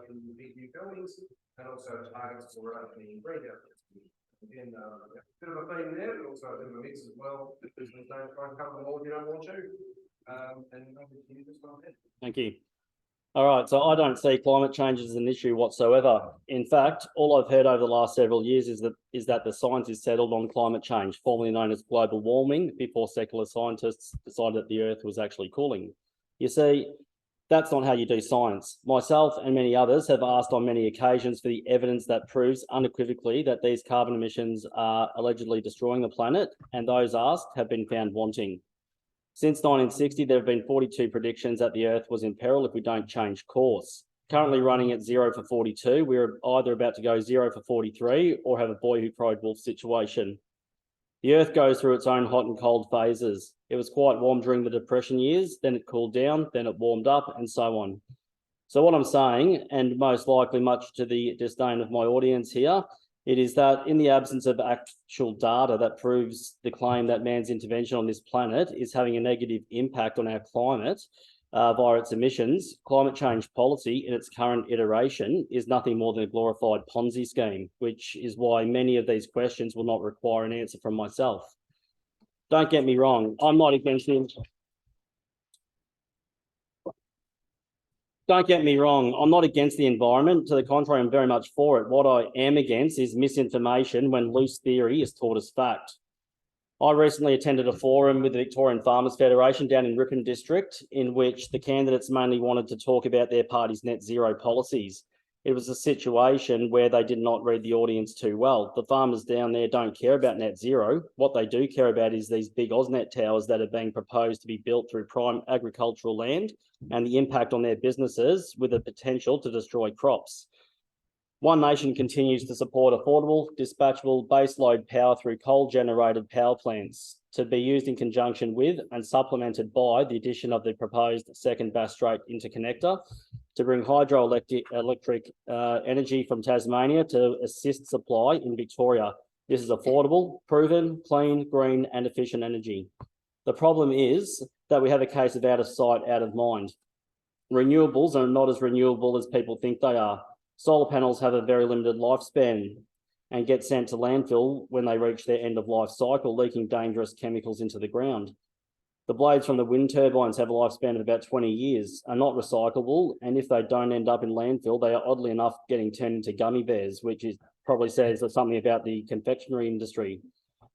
in big new buildings, and also targets for opening greenhouse. Again, a bit of a theme there, but also a bit of a mix as well. There's no try and cover them all if you don't want to. And over to you, just go ahead. Thank you. All right, so I don't see climate change as an issue whatsoever. In fact, all I've heard over the last several years is that the science is settled on climate change, formerly known as global warming, before secular scientists decided that the Earth was actually cooling. You see, that's not how you do science. Myself and many others have asked on many occasions for the evidence that proves unequivocally that these carbon emissions are allegedly destroying the planet, and those asked have been found wanting. Since 1960, there have been 42 predictions that the Earth was in peril if we don't change course. Currently running at 0 for 42, we're either about to go 0 for 43 or have a boy who cried wolf situation. The Earth goes through its own hot and cold phases. It was quite warm during the Depression years, then it cooled down, then it warmed up, and so on. So what I'm saying, and most likely much to the disdain of my audience here, it is that in the absence of actual data that proves the claim that man's intervention on this planet is having a negative impact on our climate via its emissions, climate change policy in its current iteration is nothing more than a glorified Ponzi scheme, which is why many of these questions will not require an answer from myself. Don't get me wrong, I'm not against the Don't get me wrong, I'm not against the environment. To the contrary, I'm very much for it. What I am against is misinformation when loose theory is taught as fact. I recently attended a forum with the Victorian Farmers Federation down in Ripon District, in which the candidates mainly wanted to talk about their party's net zero policies. It was a situation where they did not read the audience too well. The farmers down there don't care about net zero. What they do care about is these big AusNet towers that are being proposed to be built through prime agricultural land and the impact on their businesses with the potential to destroy crops. One Nation continues to support affordable, dispatchable baseload power through coal-generated power plants to be used in conjunction with and supplemented by the addition of the proposed second Bass Strait interconnector to bring hydroelectric energy from Tasmania to assist supply in Victoria. This is affordable, proven, clean, green and efficient energy. The problem is that we have a case of out of sight, out of mind. Renewables are not as renewable as people think they are. Solar panels have a very limited lifespan and get sent to landfill when they reach their end of life cycle, leaking dangerous chemicals into the ground. The blades from the wind turbines have a lifespan of about 20 years, are not recyclable, and if they don't end up in landfill, they are oddly enough getting turned into gummy bears, which probably says something about the confectionery industry.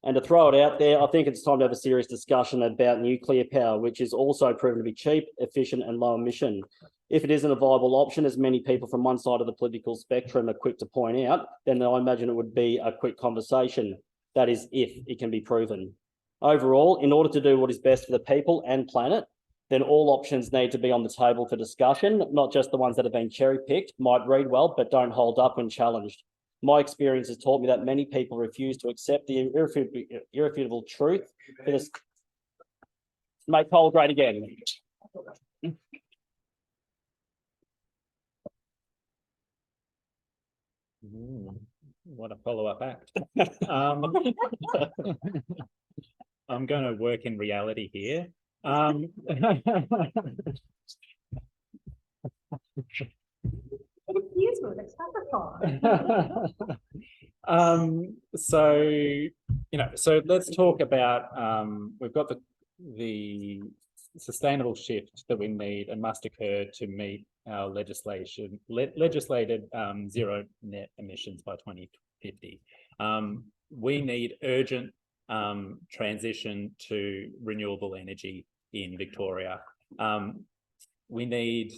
And to throw it out there, I think it's time to have a serious discussion about nuclear power, which is also proven to be cheap, efficient and low emission. If it isn't a viable option, as many people from one side of the political spectrum are quick to point out, then I imagine it would be a quick conversation. That is, if it can be proven. Overall, in order to do what is best for the people and planet, then all options need to be on the table for discussion, not just the ones that have been cherry-picked, might read well, but don't hold up when challenged. My experience has taught me that many people refuse to accept the irrefutable truth for this. Make coal great again. What a follow-up act. I'm going to work in reality here. So let's talk about, we've got the sustainable shift that we need and must occur to meet our legislated zero net emissions by 2050. We need urgent transition to renewable energy in Victoria. We need,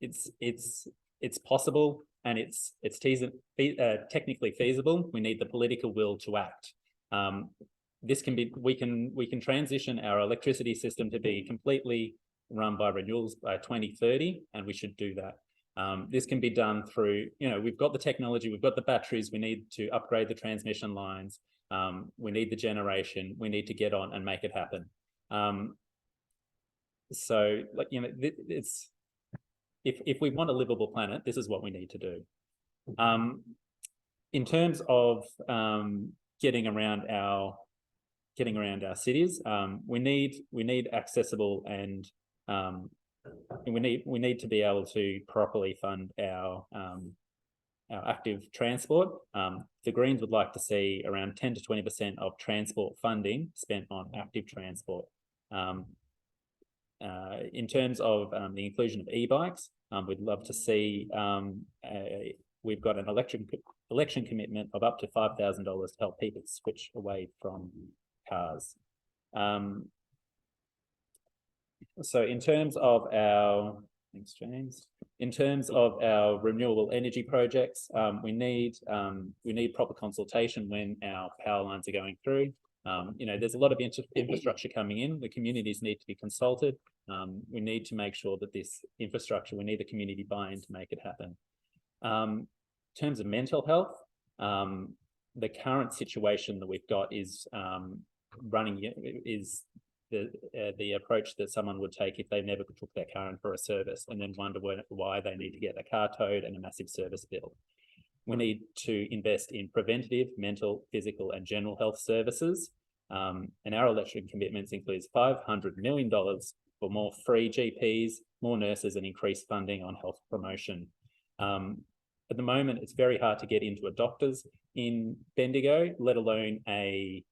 it's possible and it's technically feasible. We need the political will to act. This can be, we can transition our electricity system to be completely run by renewables by 2030, and we should do that. This can be done through, we've got the technology, we've got the batteries, we need to upgrade the transmission lines, we need the generation, we need to get on and make it happen. So, it's, if we want a livable planet, this is what we need to do. In terms of getting around our cities, we need accessible and we need to be able to properly fund our active transport. The Greens would like to see around 10 to 20% of transport funding spent on active transport. in terms of the inclusion of e-bikes, we'd love to see we've got an election commitment of up to $5,000 to help people switch away from cars. So in terms of our, thanks James, in terms of our renewable energy projects, we need proper consultation when our power lines are going through. You know, there's a lot of infrastructure coming in. The communities need to be consulted. We need to make sure that this infrastructure, we need the community buy-in to make it happen. In terms of mental health, the current situation that we've got is the approach that someone would take if they never took their car in for a service and then wonder why they need to get their car towed and a massive service bill. We need to invest in preventative, mental, physical, and general health services. And our election commitments includes $500 million for more free GPs, more nurses, and increased funding on health promotion. At the moment, it's very hard to get into a doctor's in Bendigo, let alone a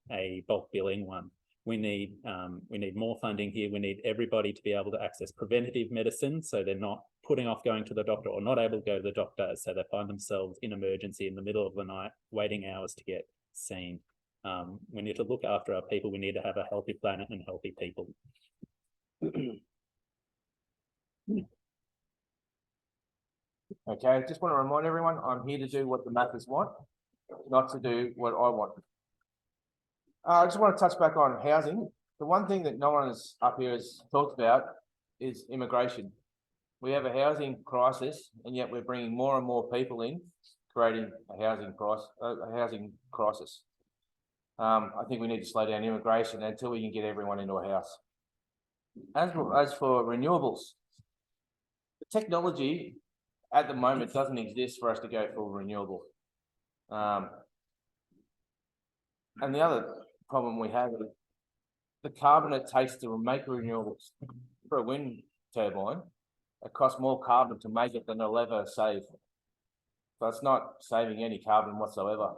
bulk billing one. We need more funding here. We need everybody to be able to access preventative medicine, so they're not putting off going to the doctor or not able to go to the doctor, so they find themselves in emergency in the middle of the night, waiting hours to get seen. We need to look after our people. We need to have a healthy planet and healthy people. Okay, just want to remind everyone, I'm here to do what the Mathers want, not to do what I want. I just want to touch back on housing. The one thing that no one is up here has talked about is immigration. We have a housing crisis, and yet we're bringing more and more people in, creating a housing crisis. I think we need to slow down immigration until we can get everyone into a house. As for renewables, the technology at the moment doesn't exist for us to go full renewable. And the other problem we have is the carbon it takes to make renewables for a wind turbine. It costs more carbon to make it than it'll ever save. So it's not saving any carbon whatsoever.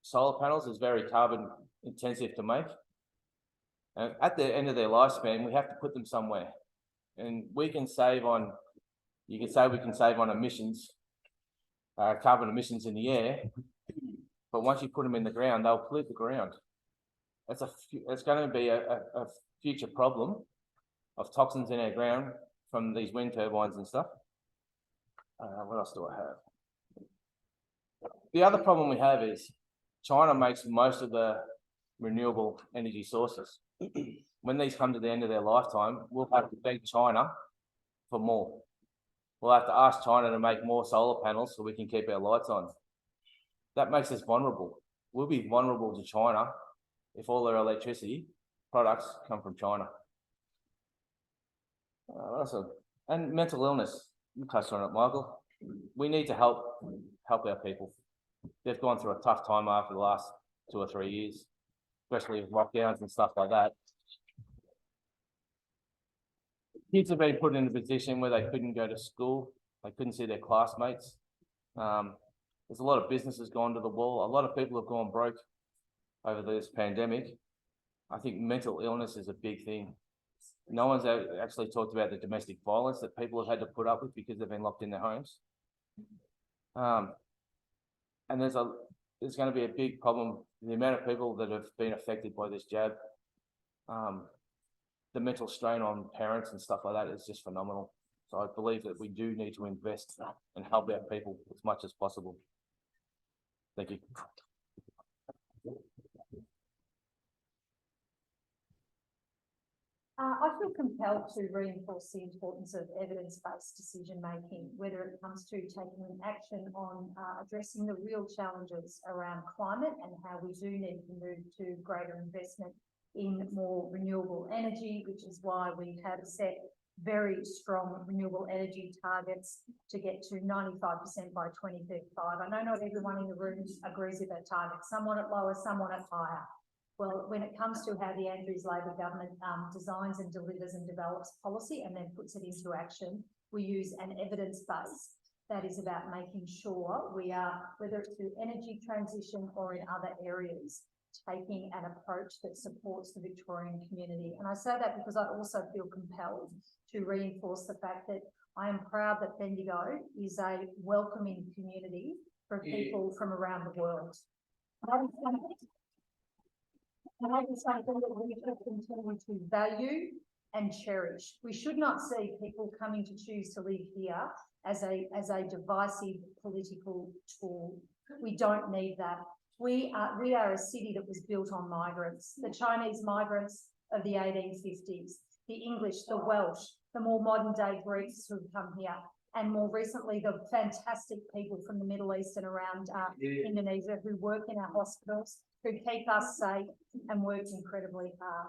Solar panels is very carbon intensive to make. And at the end of their lifespan, we have to put them somewhere. And we can save on, you can say we can save on emissions, carbon emissions in the air, but once you put them in the ground, they'll pollute the ground. It's going to be a future problem of toxins in our ground from these wind turbines and stuff. What else do I have? The other problem we have is China makes most of the renewable energy sources. When these come to the end of their lifetime, we'll have to beg China for more. We'll have to ask China to make more solar panels so we can keep our lights on. That makes us vulnerable. We'll be vulnerable to China if all their electricity products come from China. And mental illness, you touched on it, Michael. We need to help our people. They've gone through a tough time after the last 2 or 3 years, especially with lockdowns and stuff like that. Kids have been put in a position where they couldn't go to school, they couldn't see their classmates. There's a lot of businesses gone to the wall. A lot of people have gone broke over this pandemic. I think mental illness is a big thing. No one's actually talked about the domestic violence that people have had to put up with because they've been locked in their homes. And there's going to be a big problem. The amount of people that have been affected by this jab, the mental strain on parents and stuff like that is just phenomenal. So I believe that we do need to invest and help our people as much as possible. Thank you. I feel compelled to reinforce the importance of evidence-based decision-making, whether it comes to taking action on addressing the real challenges around climate and how we do need to move to greater investment in more renewable energy, which is why we have set very strong renewable energy targets to get to 95% by 2035. I know not everyone in the room agrees with that target. Some want it lower, some want it higher. Well, when it comes to how the Andrews Labor government designs and delivers and develops policy and then puts it into action, we use an evidence base that is about making sure we are, whether it's through energy transition or in other areas, taking an approach that supports the Victorian community. And I say that because I also feel compelled to reinforce the fact that I am proud that Bendigo is a welcoming community for people from around the world. And that is something that we should continue to value and cherish. We should not see people coming to choose to live here as a divisive political tool. We don't need that. We are a city that was built on migrants, the Chinese migrants of the 1850s, the English, the Welsh, the more modern day Greeks who've come here, and more recently, the fantastic people from the Middle East and around Indonesia who work in our hospitals, who keep us safe and work incredibly hard.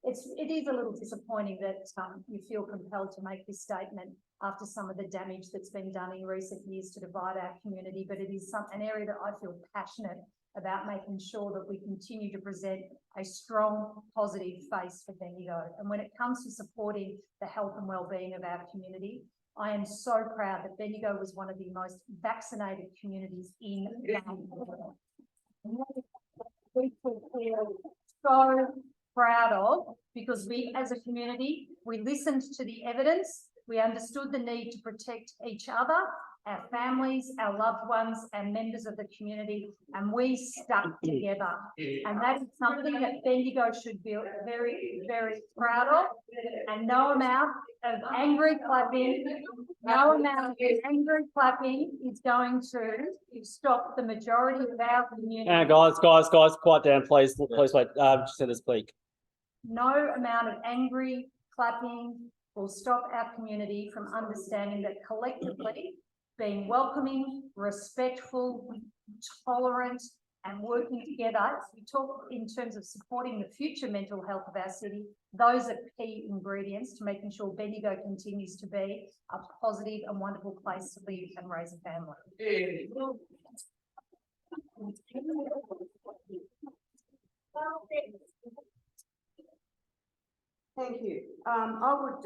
It is a little disappointing that you feel compelled to make this statement after some of the damage that's been done in recent years to divide our community, but it is an area that I feel passionate about, making sure that we continue to present a strong, positive face for Bendigo. And when it comes to supporting the health and well-being of our community, I am so proud that Bendigo was one of the most vaccinated communities in the world. We feel so proud of, because we as a community, we listened to the evidence, we understood the need to protect each other, our families, our loved ones, and members of the community, and we stuck together. And that is something that Bendigo should be very, very proud of. And no amount of angry clapping, is going to stop the majority of our community. Guys, quiet down, please wait. Just let us speak. No amount of angry clapping will stop our community from understanding that collectively, being welcoming, respectful, tolerant, and working together, as we talk in terms of supporting the future mental health of our city, those are key ingredients to making sure Bendigo continues to be a positive and wonderful place to live and raise a family. Thank you. I would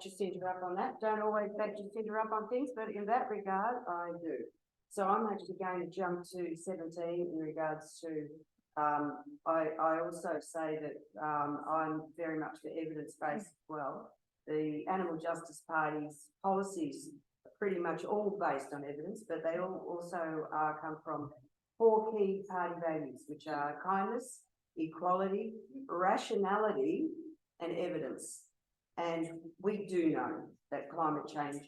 just interrupt on that. Don't always just interrupt on things, but in that regard, I do. So I'm actually going to jump to 17 in regards to, I also say that I'm very much for evidence-based as well. The Animal Justice Party's policies are pretty much all based on evidence, but they all also come from 4 key party values, which are kindness, equality, rationality, and evidence. And we do know that climate change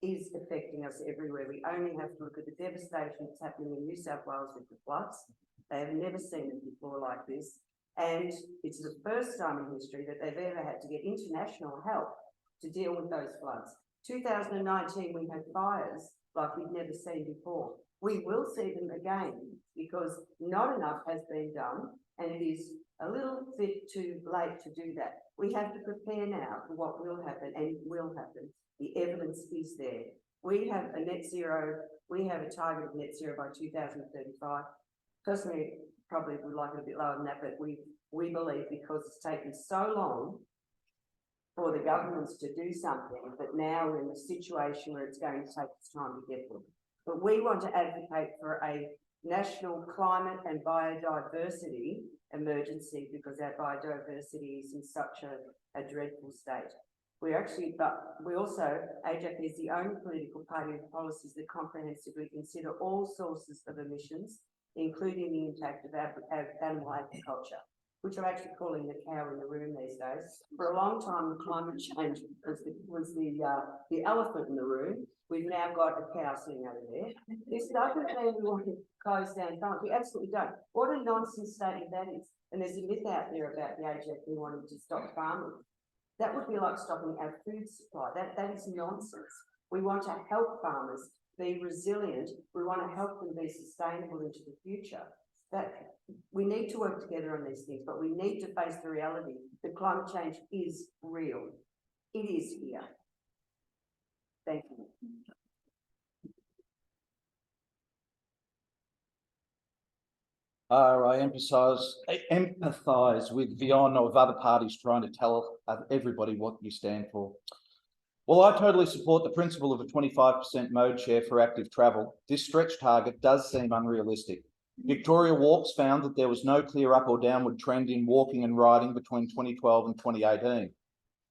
is affecting us everywhere. We only have to look at the devastation that's happening in New South Wales with the floods. They have never seen it before like this. And it's the first time in history that they've ever had to get international help to deal with those floods. 2019, we had fires like we've never seen before. We will see them again because not enough has been done, and it is a little bit too late to do that. We have to prepare now for what will happen, and will happen. The evidence is there. We have a net zero, we have a target of net zero by 2035. Personally, probably would like it a bit lower than that, but we believe because it's taken so long for the governments to do something, that now we're in a situation where it's going to take its time to get them. But we want to advocate for a national climate and biodiversity emergency because our biodiversity is in such a dreadful state. AJAC is the only political party with policies that comprehensively consider all sources of emissions, including the impact of animal agriculture, which I'm actually calling the cow in the room these days. For a long time, climate change was the elephant in the room. We've now got a cow sitting over there. This doesn't mean we want to close down farms. We absolutely don't. What a nonsense statement that is. And there's a myth out there about the AJAC wanting to stop farming. That would be like stopping our food supply. That is nonsense. We want to help farmers be resilient. We want to help them be sustainable into the future. That we need to work together on these things, but we need to face the reality that climate change is real. It is here. Thank you. I empathise with Vion of other parties trying to tell everybody what you stand for. While I totally support the principle of a 25% mode share for active travel, this stretch target does seem unrealistic. Victoria Walks found that there was no clear up or downward trend in walking and riding between 2012 and 2018.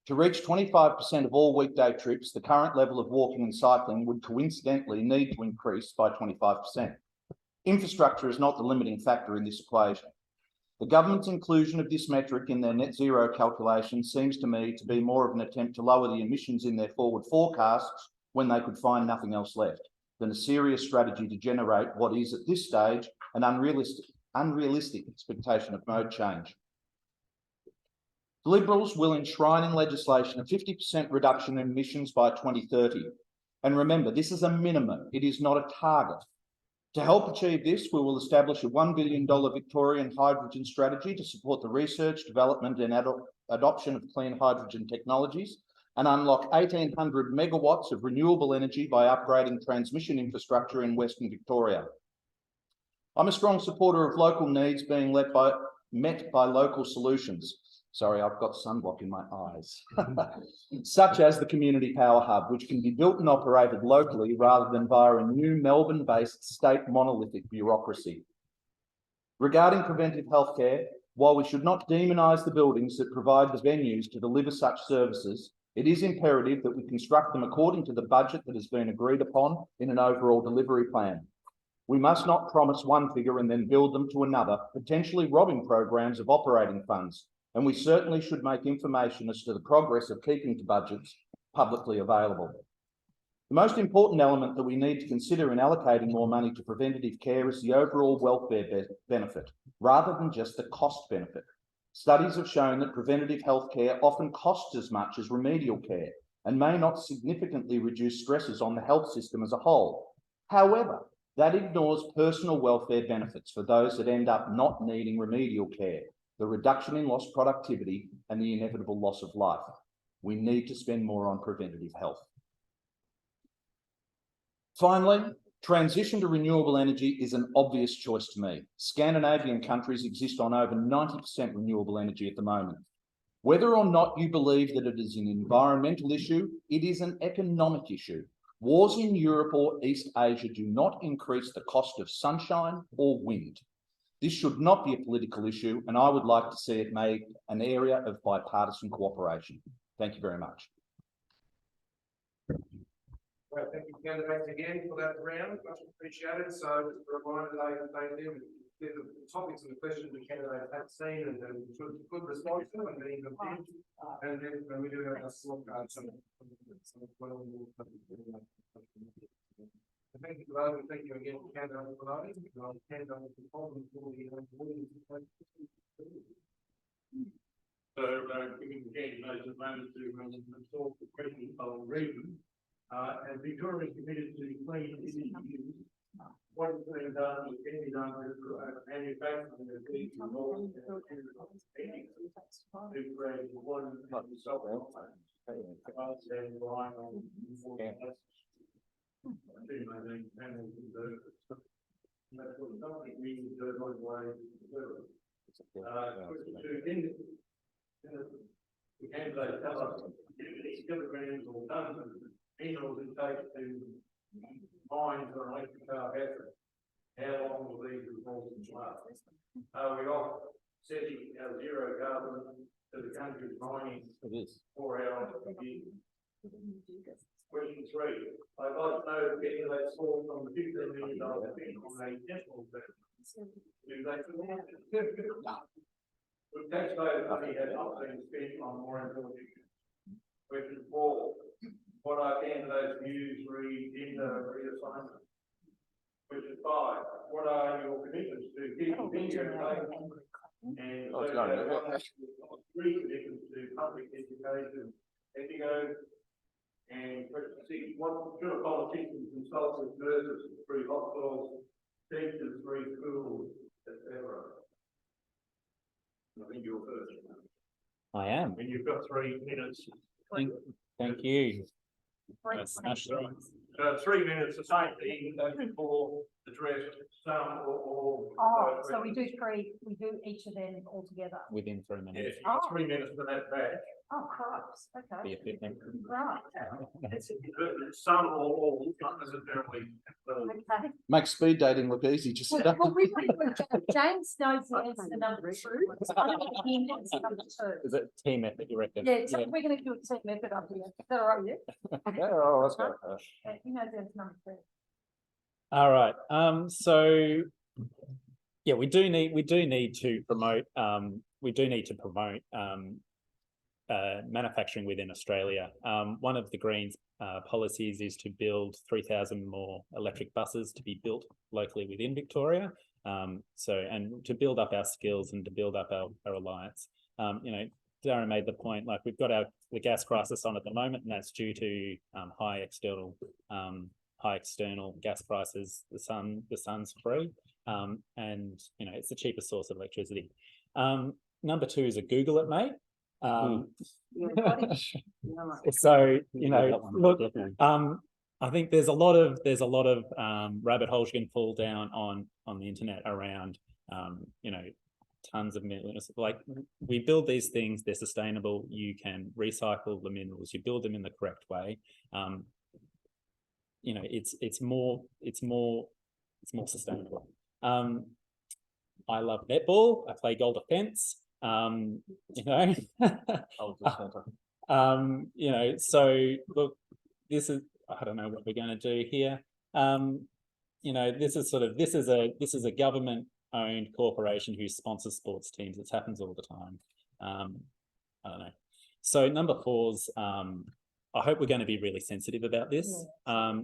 To reach 25% of all weekday trips, the current level of walking and cycling would coincidentally need to increase by 25%. Infrastructure is not the limiting factor in this equation. The government's inclusion of this metric in their net zero calculation seems to me to be more of an attempt to lower the emissions in their forward forecasts when they could find nothing else left than a serious strategy to generate what is at this stage an unrealistic expectation of mode change. The Liberals will enshrine in legislation a 50% reduction in emissions by 2030. And remember, this is a minimum, it is not a target. To help achieve this, we will establish a $1 billion Victorian hydrogen strategy to support the research, development and adoption of clean hydrogen technologies and unlock 1,800 megawatts of renewable energy by upgrading transmission infrastructure in Western Victoria. I'm a strong supporter of local needs being met by local solutions. Sorry, I've got sunblock in my eyes. Such as the Community Power Hub, which can be built and operated locally rather than via a new Melbourne-based state monolithic bureaucracy. Regarding preventive healthcare, while we should not demonise the buildings that provide the venues to deliver such services, it is imperative that we construct them according to the budget that has been agreed upon in an overall delivery plan. We must not promise one figure and then build them to another, potentially robbing programs of operating funds. And we certainly should make information as to the progress of keeping to budgets publicly available. The most important element that we need to consider in allocating more money to preventative care is the overall welfare benefit, rather than just the cost benefit. Studies have shown that preventative health care often costs as much as remedial care and may not significantly reduce stresses on the health system as a whole. However, that ignores personal welfare benefits for those that end up not needing remedial care, the reduction in lost productivity and the inevitable loss of life. We need to spend more on preventative health. Finally, transition to renewable energy is an obvious choice to me. Scandinavian countries exist on over 90% renewable energy at the moment. Whether or not you believe that it is an environmental issue, it is an economic issue. Wars in Europe or East Asia do not increase the cost of sunshine or wind. This should not be a political issue, and I would like to see it made an area of bipartisan cooperation. Thank you very much. Well, thank you, candidates, again for that round, much appreciated. So just a reminder, the topics and the questions the candidates have seen and good response to and then when we do have a scorecard, thank you, Lara, and thank you again for candidates for voting. I'll hand over the problem for the So, giving the candidates a moment to solve the question I'll read them. And Victoria is committed to clean energy use. What is being done is can be done with manufacturing of these involved to create one and relying on that's what something we do one way to do it. The candidates tell us how many kilograms or tons of minerals it takes to mine for an electric car battery. How long will these resources last? We are setting our zero carbon to the country's mining for our year. Question 3. I'd like to know if any of that source from the $15 million spent on a national bank. Do they the taxpayers' money has not been spent on more important issues. Question 4. What are candidates' views gender reassignment? Question 5. What are your commitments to keeping video tape and three commitments to public education, ETICO? And question 6. What should a politician consult with nurses, through hospitals, teachers, through schools, etc.? I think you're first. I am. And you've got 3 minutes. Thank you. 3 minutes, the same thing for address some or all. Oh, of those so we do questions. we do each of them all together. Within 3 Yes, minutes. you've got 3 minutes for that batch. Oh, crops, Be okay, efficient. right, Some or all, not necessarily. okay. Make speed dating look easy, just. Well, James knows the answer to number two. I don't think he knows number two. Is it team effort, you reckon? Yeah, so we're gonna do a team effort up here. Is that all right with you? Yeah, oh, let's go. He knows the answer to number two. All right, so, yeah, we do need to promote, manufacturing within Australia. One of the Greens policies is to build 3,000 more electric buses to be built locally within Victoria. And to build up our skills and to build up our alliance. Darren made the point, like we've got the gas crisis on at the moment, and that's due to high external gas prices. The sun's free, and it's the cheapest source of electricity. Number two is a Google it, mate. So look, I think there's a lot of rabbit holes you can fall down on the internet around tons of minerals. Like, we build these things, they're sustainable, you can recycle the minerals, you build them in the correct way. It's more sustainable. I love netball, I play goal defense. So look, this is, I don't know what we're going to do here. This is a government owned corporation who sponsors sports teams. It happens all the time. I don't know. So number four's, I hope we're going to be really sensitive about this.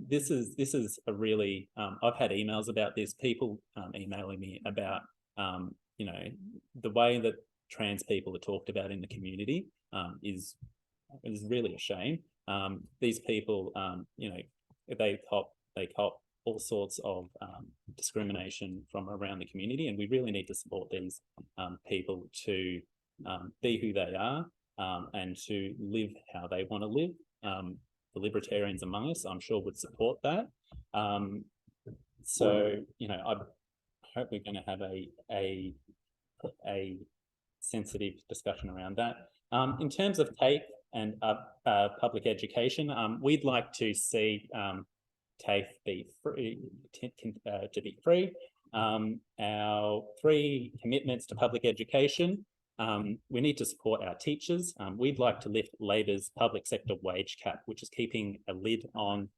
This is a really, I've had emails about this, people emailing me about, the way that trans people are talked about in the community is really a shame. These people, they cop all sorts of discrimination from around the community, and we really need to support these people to be who they are and to live how they want to live. The libertarians among us, I'm sure, would support that. So I hope we're going to have a sensitive discussion around that. In terms of TAFE and public education, we'd like to see TAFE be free, to be free. Our 3 commitments to public education. We need to support our teachers. We'd like to lift Labor's public sector wage cap, which is keeping a lid on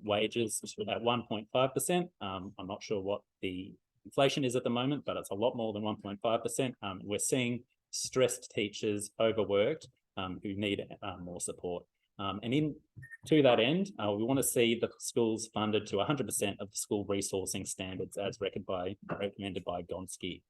wages at 1.5%. I'm not sure what the inflation is at the moment, but it's a lot more than 1.5%. We're seeing stressed teachers, overworked, who need more support. And to that end, we want to see the schools funded to 100% of the school resourcing standards as recommended by Gonski.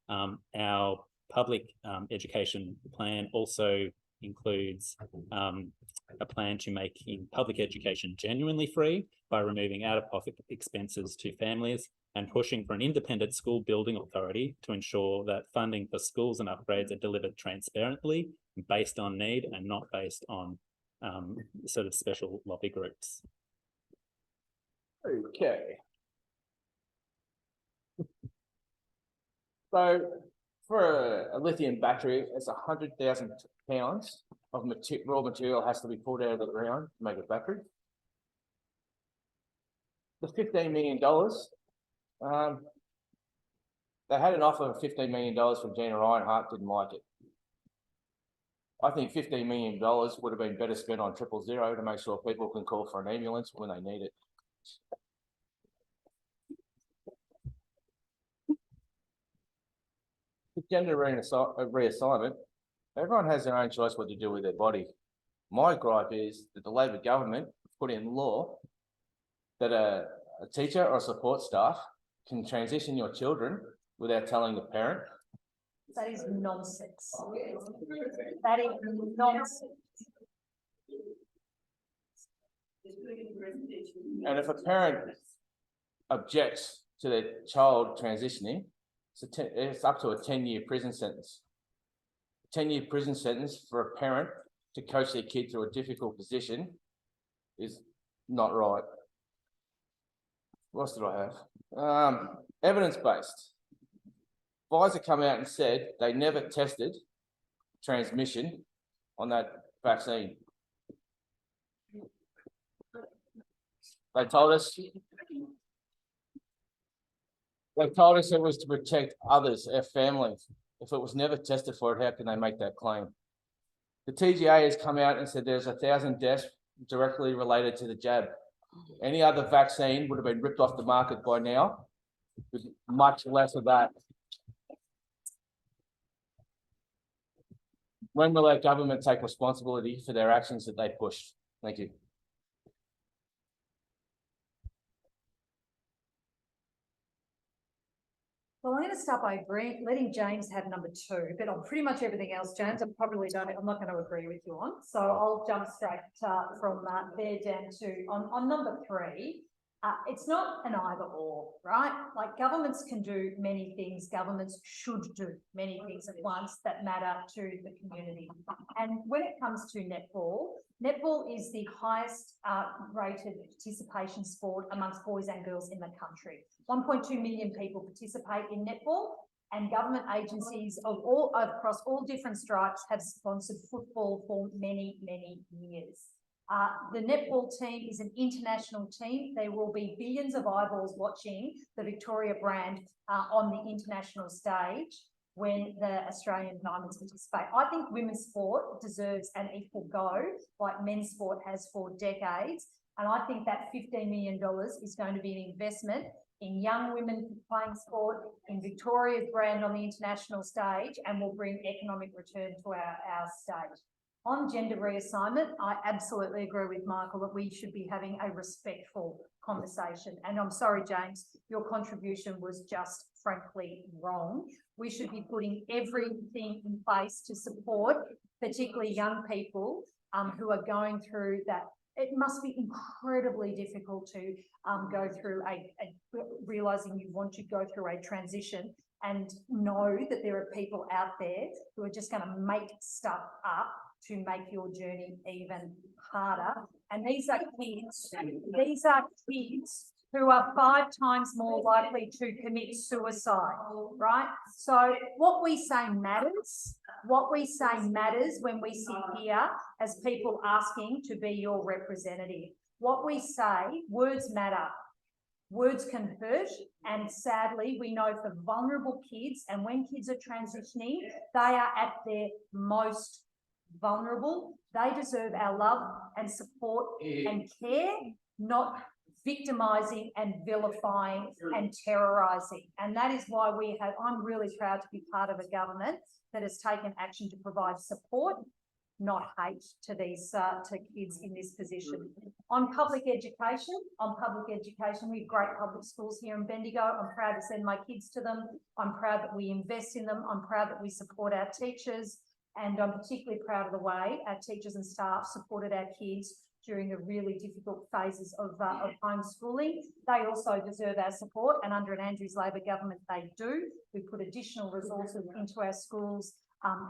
Our public education plan also includes a plan to make public education genuinely free by removing out-of-pocket expenses to families and pushing for an independent school building authority to ensure that funding for schools and upgrades are delivered transparently, based on need and not based on sort of special lobby groups. Okay. So for a lithium battery, it's 100,000 pounds of raw material has to be pulled out of the ground to make a battery. The $15 million, they had an offer of $15 million from Gina Reinhart, didn't like it. I think $15 million would have been better spent on 000 to make sure people can call for an ambulance when they need it. Gender reassignment, everyone has their own choice what to do with their body. My gripe is that the Labor government put in law that a teacher or support staff can transition your children without telling the parent. That is nonsense. That is nonsense. And if a parent objects to their child transitioning, it's up to a 10-year prison sentence. 10-year prison sentence for a parent to coach their kid through a difficult position is not right. What else did I have? Evidence-based. Pfizer come out and said they never tested transmission on that vaccine. They told us it was to protect others, our families. If it was never tested for it, how can they make that claim? The TGA has come out and said there's 1,000 deaths directly related to the jab. Any other vaccine would have been ripped off the market by now, with much less of that. When will our government take responsibility for their actions that they pushed? Thank you. Well, I'm going to start by letting James have number 2, but on pretty much everything else, James, I'm not going to agree with you on. So I'll jump straight from there down to on number 3. It's not an either or, right? Like governments can do many things. Governments should do many things at once that matter to the community. And when it comes to netball is the highest rated participation sport amongst boys and girls in the country. 1.2 million people participate in netball, and government agencies across all different stripes have sponsored football for many, many years. The netball team is an international team. There will be billions of eyeballs watching the Victoria brand on the international stage when the Australian Diamonds participate. I think women's sport deserves an equal go, like men's sport has for decades. And I think that $15 million is going to be an investment in young women playing sport, in Victoria's brand on the international stage, and will bring economic return to our state. On gender reassignment, I absolutely agree with Michael that we should be having a respectful conversation. And I'm sorry, James, your contribution was just frankly wrong. We should be putting everything in place to support particularly young people who are going through that. It must be incredibly difficult to go through realising you want to go through a transition and know that there are people out there who are just going to make stuff up to make your journey even harder. And these are kids who are 5 times more likely to commit suicide, right? So what we say matters. What we say matters when we sit here as people asking to be your representative. What we say, words matter. Words can hurt, and sadly, we know for vulnerable kids, and when kids are transitioning, they are at their most vulnerable. They deserve our love and support and care, not victimising and vilifying and terrorising. And that is why I'm really proud to be part of a government that has taken action to provide support, not hate, to these to kids in this position. On public education, we have great public schools here in Bendigo. I'm proud to send my kids to them. I'm proud that we invest in them. I'm proud that we support our teachers. And I'm particularly proud of the way our teachers and staff supported our kids during the really difficult phases of homeschooling. They also deserve our support, and under an Andrews Labor government, they do. We put additional resources into our schools,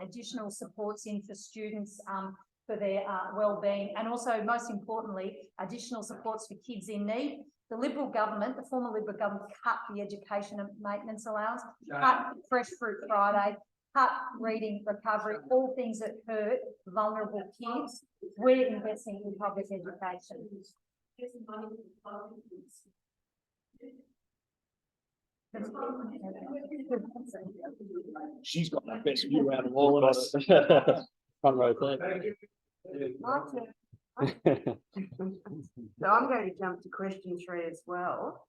additional supports in for students for their well-being, and also, most importantly, additional supports for kids in need. The Liberal government, the former Liberal government, cut the education and maintenance allowance, cut Fresh Fruit Friday, cut reading recovery, all things that hurt vulnerable kids. We're investing in public education. She's got the best view out of all of us. Front row, please. So I'm going to jump to question 3 as well.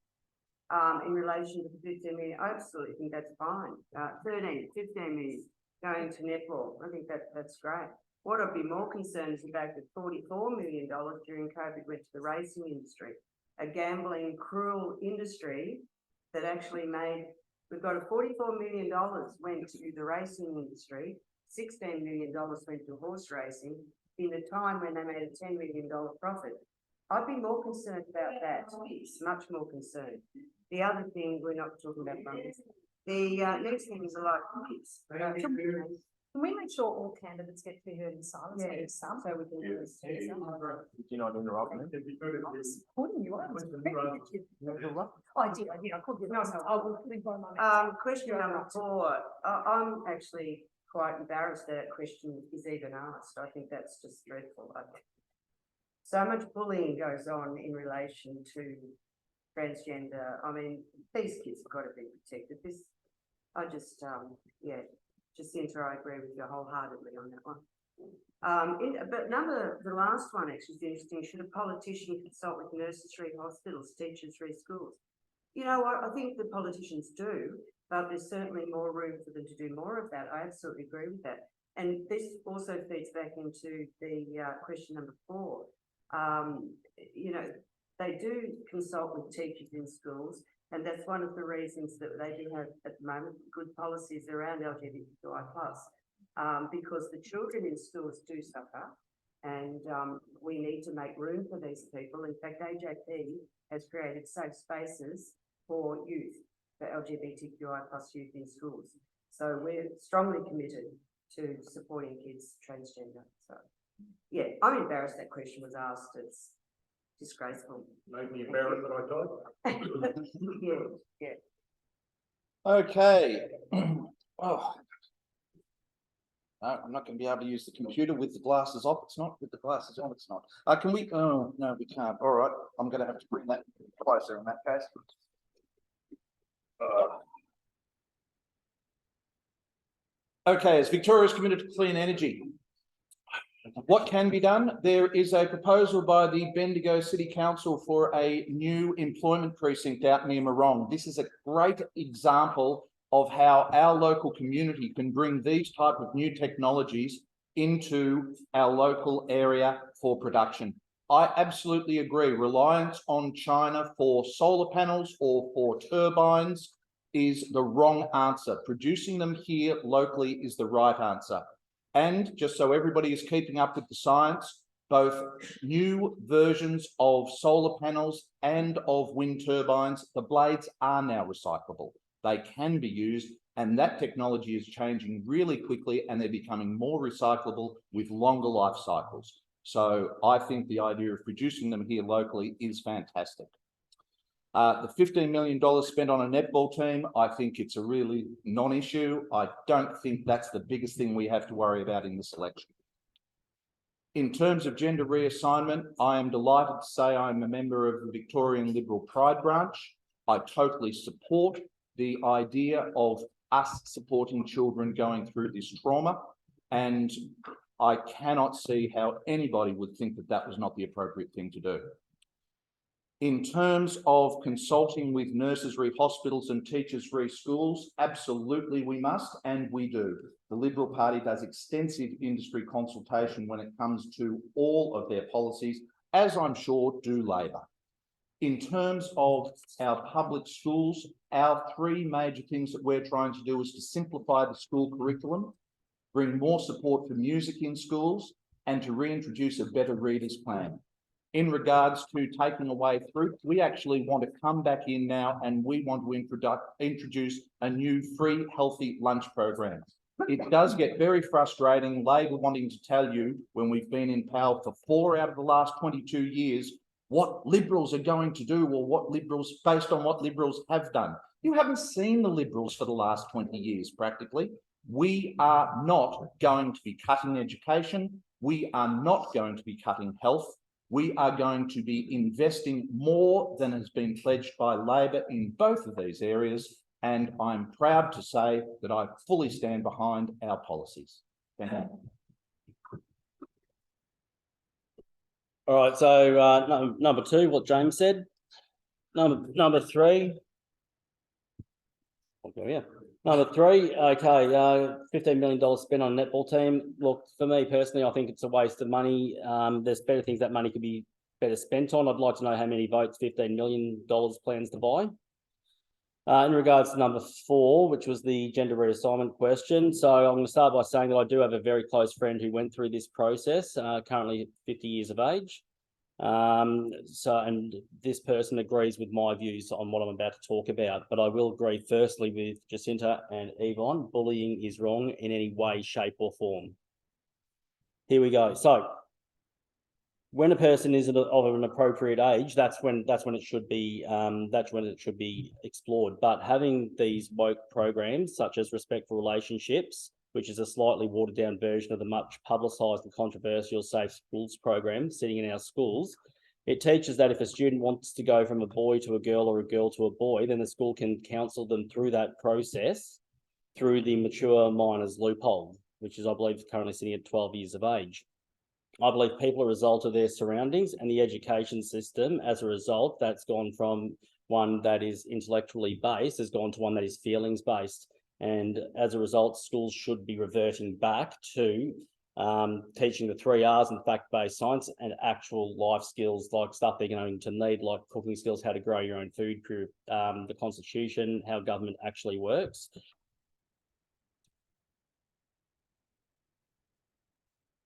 In relation to the 15 million, I absolutely think that's fine. 15 million going to netball. I think that's great. What I'd be more concerned is the fact that $44 million during COVID went to the racing industry, a gambling, cruel industry that actually we've got a $44 million went to the racing industry, $16 million went to horse racing in the time when they made a $10 million profit. I'd be more concerned about that, much more concerned. The other thing we're not talking about, the next thing is a lot of kids. Can we make sure all candidates get to be heard in silence? Yeah, Maybe some. So we can. Do you not interrupt me? I'm supporting you. I was I did, I called you. No, I will live by my. Question number 4, I'm actually quite embarrassed that question is even asked. I think that's just dreadful. So much bullying goes on in relation to transgender. I mean, these kids have got to be protected. Jacinta, I agree with you wholeheartedly on that one. But the last one actually is interesting. Should a politician consult with nurses, through hospitals, teachers, through schools? You know what, I think the politicians do, but there's certainly more room for them to do more of that. I absolutely agree with that. And this also feeds back into the question number 4. You know, they do consult with teachers in schools, and that's one of the reasons that they do have at the moment good policies around LGBTQI+, because the children in schools do suffer, and we need to make room for these people. In fact, AJP has created safe spaces for youth, for LGBTQI+ youth in schools. So we're strongly committed to supporting kids transgender. So yeah, I'm embarrassed that question was asked. It's disgraceful. Made me embarrassed that I told. Yeah. Okay. Oh. No, I'm not going to be able to use the computer with the glasses off. It's not. With the glasses on, it's not. Can we? Oh, no, we can't. All right. I'm going to have to bring that closer in that case. Okay, as Victoria is committed to clean energy, what can be done? There is a proposal by the Bendigo City Council for a new employment precinct out near Morong. This is a great example of how our local community can bring these type of new technologies into our local area for production. I absolutely agree. Reliance on China for solar panels or for turbines is the wrong answer. Producing them here locally is the right answer. And just so everybody is keeping up with the science, both new versions of solar panels and of wind turbines, the blades are now recyclable. They can be used, and that technology is changing really quickly, and they're becoming more recyclable with longer life cycles. So I think the idea of producing them here locally is fantastic. The $15 million spent on a netball team, I think it's a really non-issue. I don't think that's the biggest thing we have to worry about in this election. In terms of gender reassignment, I am delighted to say I'm a member of the Victorian Liberal Pride branch. I totally support the idea of us supporting children going through this trauma, and I cannot see how anybody would think that that was not the appropriate thing to do. In terms of consulting with nurses re hospitals and teachers re schools, absolutely we must, and we do. The Liberal Party does extensive industry consultation when it comes to all of their policies, as I'm sure do Labor. In terms of our public schools, our 3 major things that we're trying to do is to simplify the school curriculum, bring more support for music in schools, and to reintroduce a better readers plan. In regards to taking away fruit, we actually want to come back in now, and we want to introduce a new free healthy lunch program. It does get very frustrating, Labor wanting to tell you when we've been in power for 4 out of the last 22 years, what Liberals are going to do, or what Liberals, based on what Liberals have done. You haven't seen the Liberals for the last 20 years, practically. We are not going to be cutting education. We are not going to be cutting health. We are going to be investing more than has been pledged by Labor in both of these areas, and I'm proud to say that I fully stand behind our policies. Thank you. All right, so number 2, what James said. Number 3. Okay, yeah. Number 3, okay, $15 million spent on a netball team. Look, for me personally, I think it's a waste of money. There's better things that money could be better spent on. I'd like to know how many votes $15 million plans to buy. In regards to number 4, which was the gender reassignment question. So I'm going to start by saying that I do have a very close friend who went through this process, currently 50 years of age. And this person agrees with my views on what I'm about to talk about, but I will agree firstly with Jacinta and Yvonne, bullying is wrong in any way, shape or form. Here we go. So when a person is of an appropriate age, that's when it should be explored. But having these woke programs such as Respectful Relationships, which is a slightly watered down version of the much publicised and controversial Safe Schools program sitting in our schools, it teaches that if a student wants to go from a boy to a girl or a girl to a boy, then the school can counsel them through that process through the mature minors loophole, which is, I believe, currently sitting at 12 years of age. I believe people are a result of their surroundings, and the education system, as a result, that's gone from one that is intellectually based, has gone to one that is feelings based. And as a result, schools should be reverting back to teaching the 3 Rs and fact-based science and actual life skills, like stuff they're going to need, like cooking skills, how to grow your own food, the constitution, how government actually works.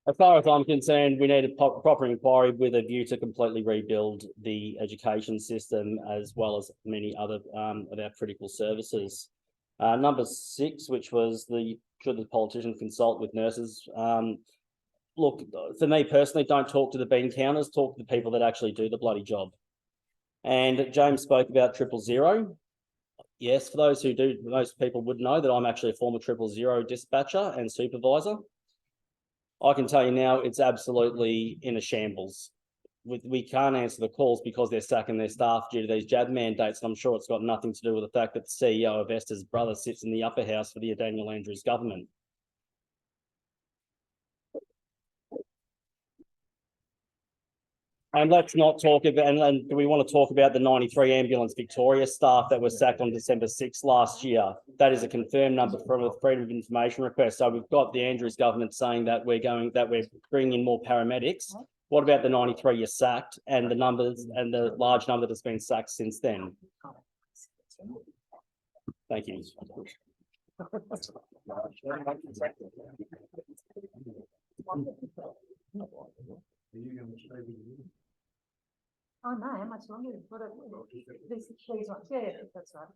As far as I'm concerned, we need a proper inquiry with a view to completely rebuild the education system, as well as many other of our critical services. Number 6, which was should the politician consult with nurses? Look, for me personally, don't talk to the bean counters, talk to the people that actually do the bloody job. And James spoke about 000. Yes, for those who do, most people would know that I'm actually a former 000 dispatcher and supervisor. I can tell you now, it's absolutely in a shambles. We can't answer the calls because they're sacking their staff due to these jab mandates. And I'm sure it's got nothing to do with the fact that the CEO of Esther's brother sits in the upper house for the Daniel Andrews government. And let's not talk about, and do we want to talk about the 93 Ambulance Victoria staff that was sacked on December 6th last year? That is a confirmed number from a Freedom of Information request. So we've got the Andrews government saying that we're bringing in more paramedics. What about the 93 you sacked and the numbers and the large number that's been sacked since then? Thank you. Oh, no, how much longer? These ones, yeah, that's right.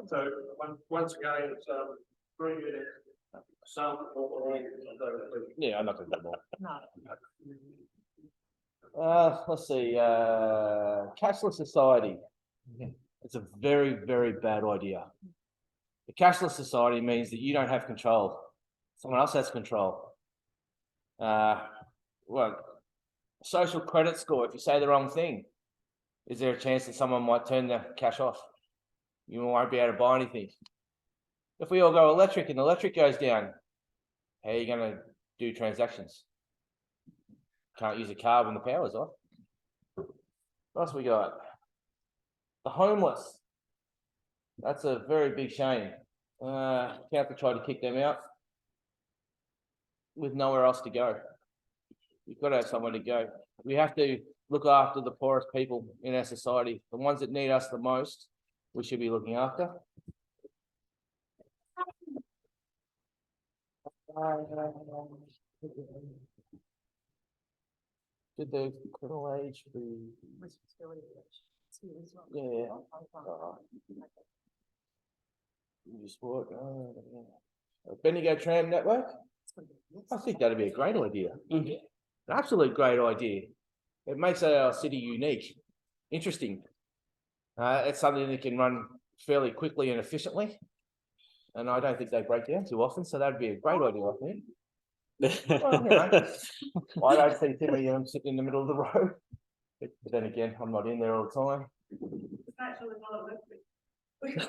So, once again, it's, bring it in. Some or Yeah, I'm not going to do more. No. Let's see, cashless society. It's a very, very bad idea. The cashless society means that you don't have control. Someone else has control. Well, social credit score, if you say the wrong thing, is there a chance that someone might turn the cash off? You won't be able to buy anything. If we all go electric and the electric goes down, how are you going to do transactions? Can't use a card when the power's off. What else we got? The homeless. That's a very big shame. Council tried to kick them out with nowhere else to go. You've got to have somewhere to go. We have to look after the poorest people in our society. The ones that need us the most, we should be looking after. Did the criminal age be? Yeah. Sport. Bendigo Tram Network. I think that'd be a great idea. An absolute great idea. It makes our city unique, interesting. It's something that can run fairly quickly and efficiently. And I don't think they break down too often, so that'd be a great idea, I think. Well, you know, I don't see too many of them sitting in the middle of the road. But then again, I'm not in there all the time.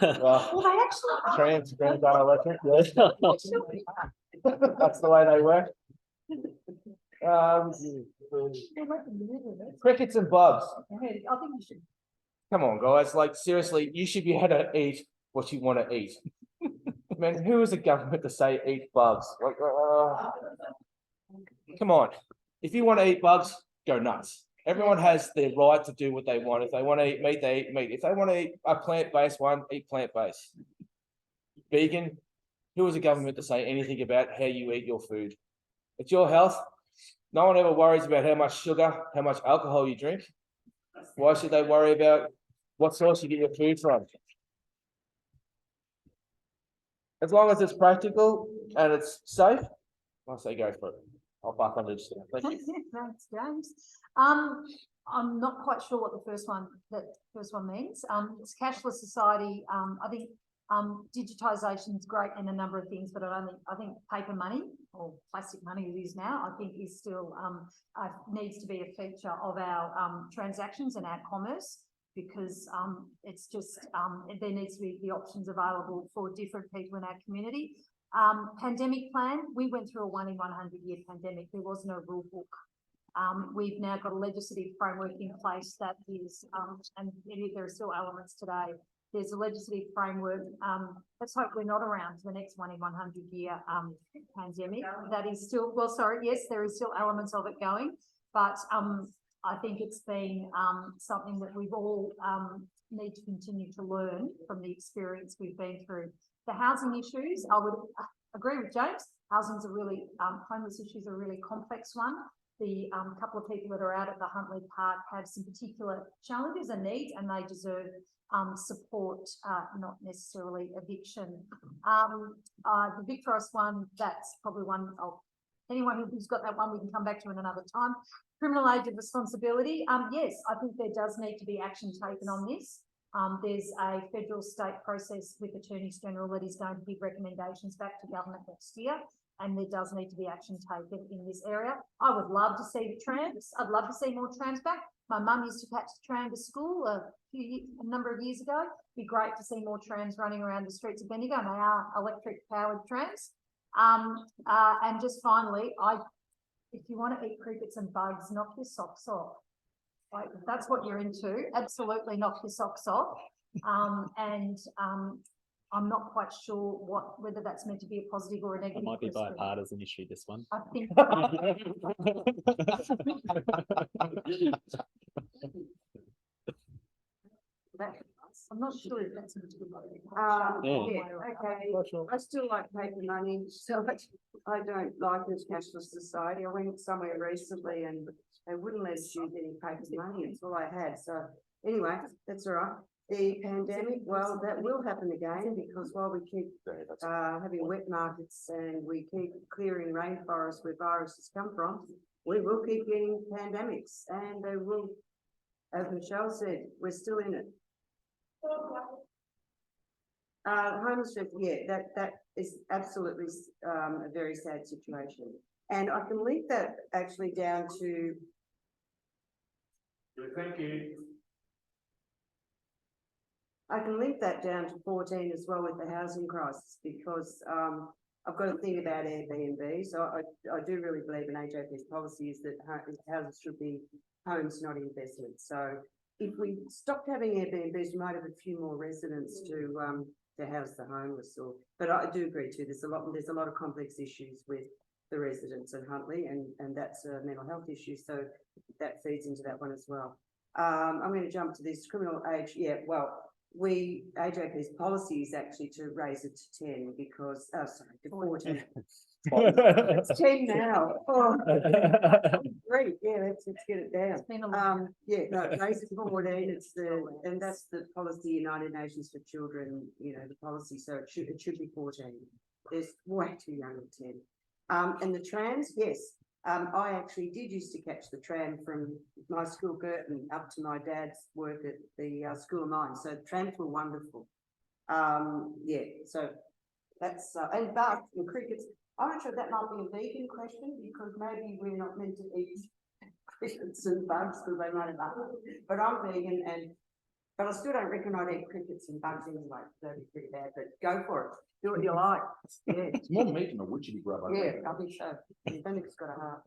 Well, they actually trams are electric, yes. That's the way they work. Crickets and bugs. I think you should. Come on, guys. Like, seriously, you should be able to eat what you want to eat. Man, who is the government to say eat bugs? Like, come on. If you want to eat bugs, go nuts. Everyone has the right to do what they want. If they want to eat meat, they eat meat. If they want to eat a plant-based one, eat plant-based. vegan, who is the government to say anything about how you eat your food? It's your health. No one ever worries about how much sugar, how much alcohol you drink. Why should they worry about what source you get your food from? As long as it's practical and it's safe, I say go for it. I'll back on this. Thank you. Thanks, James. I'm not quite sure what the first one means. It's cashless society. I think digitization is great in a number of things, but I think paper money or plastic money it is now, I think is still needs to be a feature of our transactions and our commerce, because it's just there needs to be the options available for different people in our community. Pandemic plan, we went through a 1 in 100 year pandemic. There was no rule book. We've now got a legislative framework in place that is, and there are still elements today. There's a legislative framework. Let's hope we're not around for the next 1 in 100 year pandemic. That is still, well, sorry, yes, there is still elements of it going, but I think it's been something that we've all need to continue to learn from the experience we've been through. The housing issues, I would agree with James. Housing's a really, homeless issues are a really complex one. The couple of people that are out at the Huntley Park have some particular challenges and needs, and they deserve support, not necessarily eviction. The Victoros one, that's probably one of anyone who's got that one, we can come back to in another time. Criminal age of responsibility. Yes, I think there does need to be action taken on this. There's a federal state process with Attorneys General that is going to give recommendations back to government next year, and there does need to be action taken in this area. I would love to see the trams. I'd love to see more trams back. My mum used to catch the tram to school a number of years ago. It'd be great to see more trams running around the streets of Bendigo, and they are electric powered trams. And just finally, if you want to eat crickets and bugs, knock your socks off. Like, if that's what you're into, absolutely knock your socks off. I'm not quite sure whether that's meant to be a positive or a negative. It might be question. bipartisan issue, this one. I think I'm not sure if that's meant to be. Okay. I still like paper money, so I don't like this cashless society. I went somewhere recently and they wouldn't let us use any paper money. It's all I had. So anyway, that's all right. The pandemic, well, that will happen again, because while we keep having wet markets and we keep clearing rainforests where viruses come from, we will keep getting pandemics, and they will, as Michelle said, we're still in it. Homelessness, yeah, that is absolutely a very sad situation. And I can link that actually down to. Thank you. I can link that down to 14 as well with the housing crisis, because I've got to think about Airbnb. So I do really believe in AJP's policy is that houses should be homes, not investments. So if we stopped having Airbnbs, we might have a few more residents to house the homeless. But I do agree too. There's a lot of complex issues with the residents at Huntley, and that's a mental health issue. So that feeds into that one as well. I'm going to jump to this criminal age. Yeah, well, AJP's policy is actually to raise it to 10 because, to 14. It's 10 now. Oh, great. Yeah, let's get it down. It's been a long Yeah, no, raise it to 14. And that's the policy, United Nations for Children, the policy. So it should be 14. There's way too young at 10. And the trams, yes. I actually did used to catch the tram from my school, Girton, up to my dad's work at the School of Mines. So trams were wonderful. Yeah, so that's, and bugs and crickets. I'm not sure that might be a vegan question, because maybe we're not meant to eat crickets and bugs because they might have bugs. But I'm vegan, but I still don't reckon I'd eat crickets and bugs anyway. That'd be pretty bad, but go for it. Do what you like. Yeah. It's more meat than a widgety grub. I think. Yeah, I think so. Bendigo's got a heart.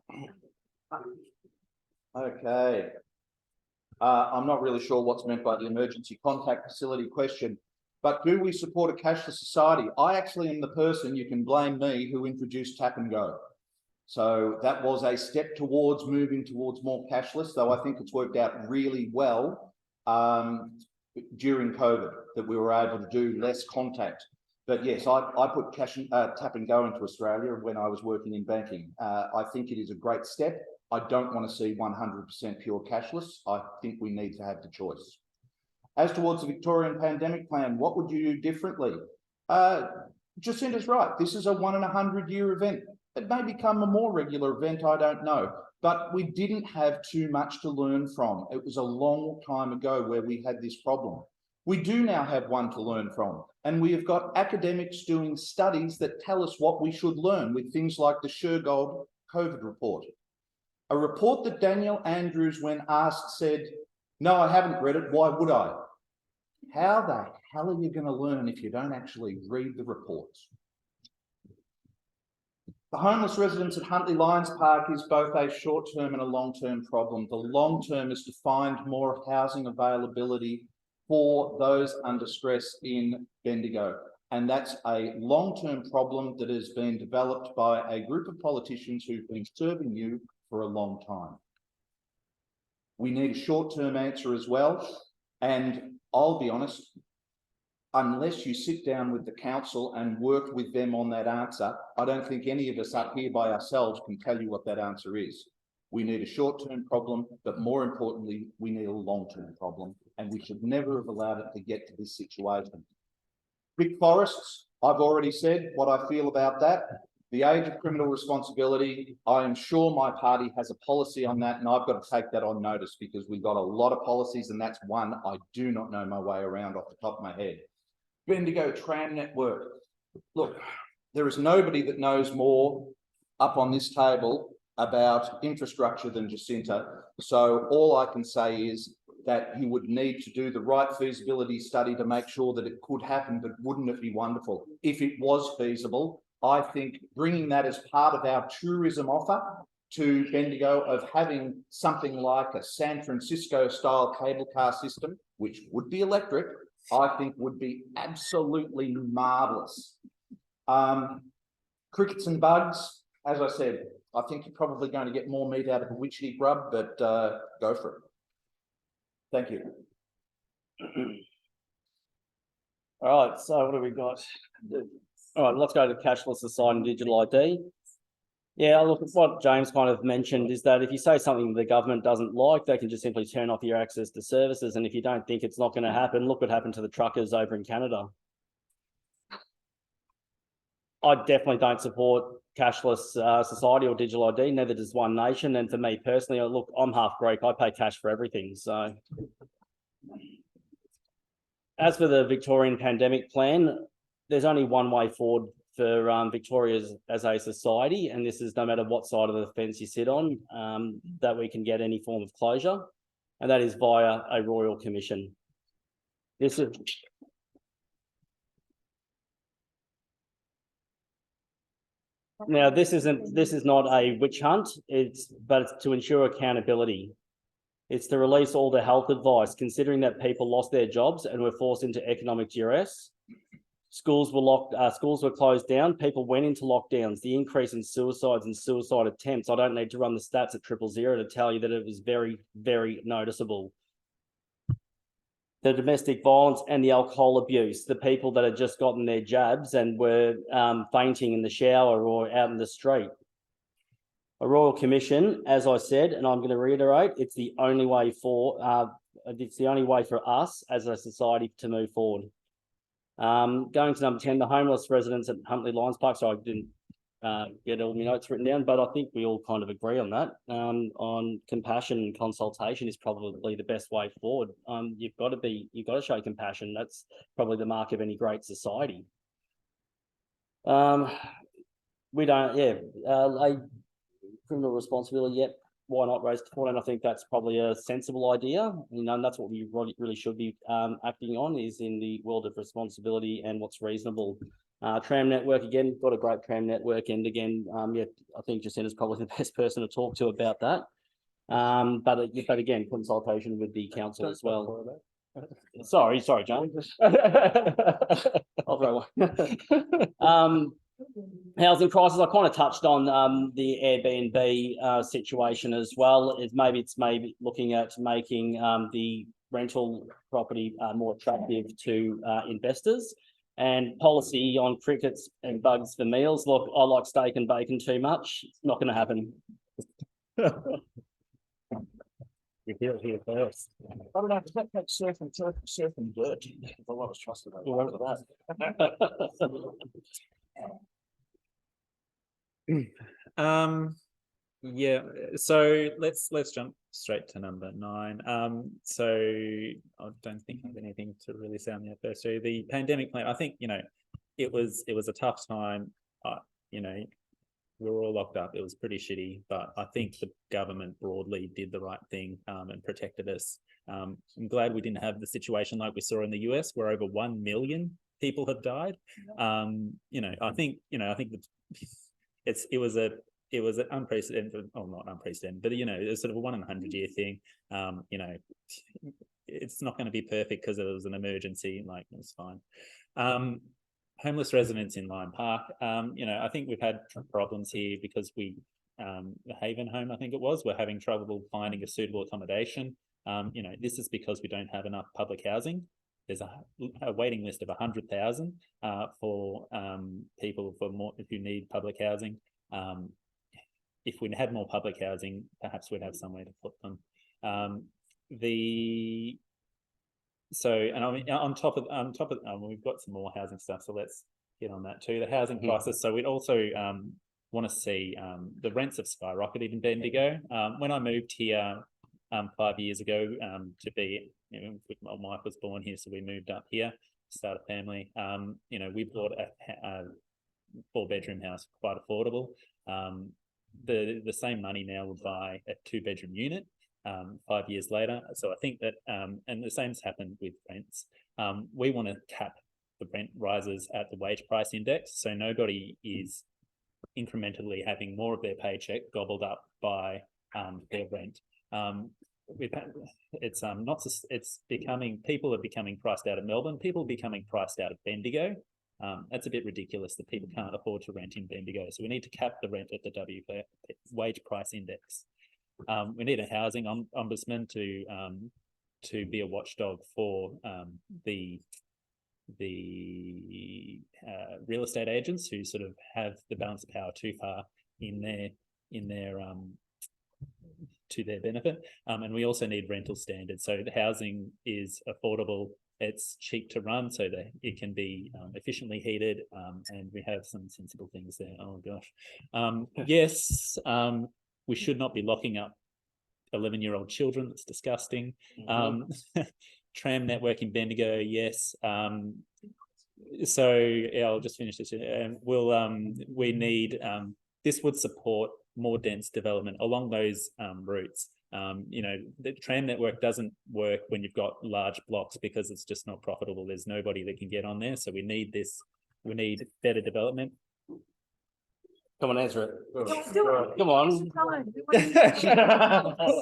Okay. I'm not really sure what's meant by the emergency contact facility question, but do we support a cashless society? I actually am the person, you can blame me, who introduced Tap and Go. So that was a step towards moving towards more cashless, though I think it's worked out really well during COVID, that we were able to do less contact. But yes, I put cash, tap and go into Australia when I was working in banking. I think it is a great step. I don't want to see 100% pure cashless. I think we need to have the choice. As towards the Victorian pandemic plan, what would you do differently? Jacinta's right. This is a 1 in 100 year event. It may become a more regular event, I don't know. But we didn't have too much to learn from. It was a long time ago where we had this problem. We do now have one to learn from, and we have got academics doing studies that tell us what we should learn with things like the Shergold COVID report. A report that Daniel Andrews, when asked, said, "No, I haven't read it. Why would I?" How the hell are you going to learn if you don't actually read the reports? The homeless residents at Huntley Lions Park is both a short-term and a long-term problem. The long-term is to find more housing availability for those under stress in Bendigo. And that's a long-term problem that has been developed by a group of politicians who've been serving you for a long time. We need a short-term answer as well. And I'll be honest, unless you sit down with the council and work with them on that answer, I don't think any of us up here by ourselves can tell you what that answer is. We need a short-term problem, but more importantly, we need a long-term problem, and we should never have allowed it to get to this situation. Big forests, I've already said what I feel about that. The age of criminal responsibility, I am sure my party has a policy on that, and I've got to take that on notice because we've got a lot of policies, and that's one I do not know my way around off the top of my head. Bendigo tram network. Look, there is nobody that knows more up on this table about infrastructure than Jacinta. So all I can say is that you would need to do the right feasibility study to make sure that it could happen, but wouldn't it be wonderful? If it was feasible, I think bringing that as part of our tourism offer to Bendigo of having something like a San Francisco style cable car system, which would be electric, I think would be absolutely marvellous. Crickets and bugs, as I said, I think you're probably going to get more meat out of a witchetty grub, but go for it. Thank you. All right, so what have we got? All right, let's go to cashless society and digital ID. Yeah, look, what James kind of mentioned is that if you say something the government doesn't like, they can just simply turn off your access to services. And if you don't think it's not going to happen, look what happened to the truckers over in Canada. I definitely don't support cashless society or digital ID, neither does One Nation. And for me personally, look, I'm half Greek, I pay cash for everything. So as for the Victorian pandemic plan, there's only one way forward for Victoria as a society, and this is no matter what side of the fence you sit on, that we can get any form of closure, and that is via a royal commission. This is now this is not a witch hunt, but it's to ensure accountability. It's to release all the health advice, considering that people lost their jobs and were forced into economic duress. Schools were locked, schools were closed down, people went into lockdowns, the increase in suicides and suicide attempts. I don't need to run the stats at 000 to tell you that it was very, very noticeable. The domestic violence and the alcohol abuse, the people that had just gotten their jabs and were fainting in the shower or out in the street. A royal commission, as I said, and I'm going to reiterate, it's the only way for us as a society to move forward. Going to number 10, the homeless residents at Huntley Lions Park. So I didn't get all my notes written down, but I think we all kind of agree on that. On compassion and consultation is probably the best way forward. You've got to show compassion. That's probably the mark of any great society. We don't, a criminal responsibility, yet why not raise to 14? I think that's probably a sensible idea. You know, and that's what we really should be acting on, is in the world of responsibility and what's reasonable. Tram network, again, got a great tram network, and again, I think Jacinta's probably the best person to talk to about that. But again, consultation with the council as well. Sorry, James. I'll throw one. Housing prices, I kind of touched on the Airbnb situation as well. It's maybe looking at making the rental property more attractive to investors. And policy on crickets and bugs for meals. Look, I like steak and bacon too much. It's not going to happen. You hear it here first. I don't know, is that surfing dirt? A lot of trust about that. Yeah, so let's jump straight to number 9. So I don't think I have anything to really say on the first two. The pandemic plan, I think, it was a tough time. We were all locked up. It was pretty shitty, but I think the government broadly did the right thing and protected us. I'm glad we didn't have the situation like we saw in the US, where over 1 million people have died. I think that it was an unprecedented, not unprecedented, but it was sort of a 1 in 100 year thing. It's not going to be perfect because it was an emergency. Like, it was fine. Homeless residents in Lyon Park. I think we've had problems here because the Haven Home, I think it was, we're having trouble finding a suitable accommodation. This is because we don't have enough public housing. There's a waiting list of 100,000 for people who need public housing. If we had more public housing, perhaps we'd have somewhere to put them. On top of we've got some more housing stuff, so let's get on that too. The housing crisis. So we'd also want to see the rents have skyrocketed in Bendigo. When I moved here 5 years ago, my wife was born here, so we moved up here to start a family. We bought a 4-bedroom house, quite affordable. The same money now would buy a 2-bedroom unit 5 years later. So I think that, and the same's happened with rents. We want to cap the rent rises at the wage price index, so nobody is incrementally having more of their paycheck gobbled up by their rent. People are becoming priced out of Melbourne. People are becoming priced out of Bendigo. That's a bit ridiculous that people can't afford to rent in Bendigo. So we need to cap the rent at the wage price index. We need a housing ombudsman to be a watchdog for the real estate agents who sort of have the balance of power too far in their to their benefit. And we also need rental standards. So the housing is affordable, it's cheap to run, so that it can be efficiently heated, and we have some sensible things there. Oh gosh. Yes, we should not be locking up 11-year-old children. That's disgusting. Tram network in Bendigo, yes. So I'll just finish this. We need, this would support more dense development along those routes. The tram network doesn't work when you've got large blocks because it's just not profitable. There's nobody that can get on there. So we need this. We need better development. Come on, answer it. Come on.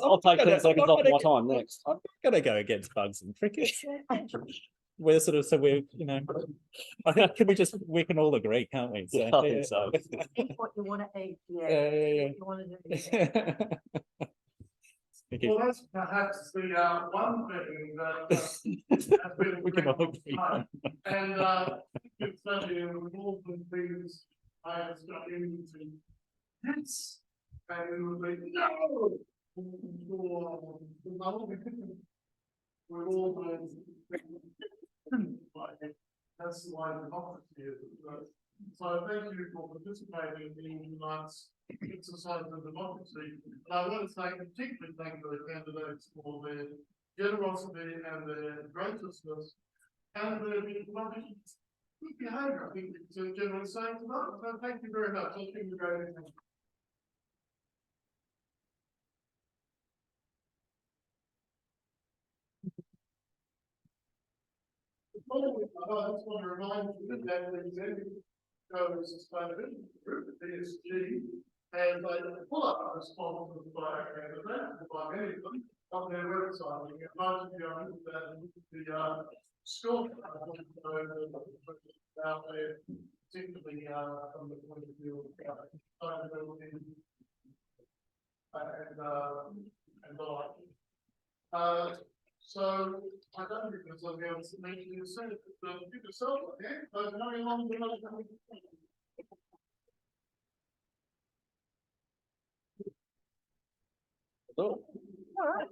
I'll take 10 seconds off my time next. I'm gonna go against bugs and crickets. We're sort of, so we're, I think we can all agree, can't we? So, I think so. Eat what you want to eat. Yeah. What you want to do. Well, that's perhaps the one thing that has been We can all agree. And it's certainly involved in things I have got into. Yes, and it was like, no. We're all that's why democracy is. So thank you for participating in tonight's exercise of democracy. And I want to say particularly thank the candidates for their generosity and their graciousness and their good behaviour. I think it's generally saying tonight. So thank you very much. I think we're going to I just want to remind you that the executive sustainability group, the ESG, has a full-up response to the candidate by many of them on their website. You can imagine going to the school out there, particularly from the point of view of sustainability and the like. So I don't think it's like I was making you say it, but you can sell it, but very long. So, All right.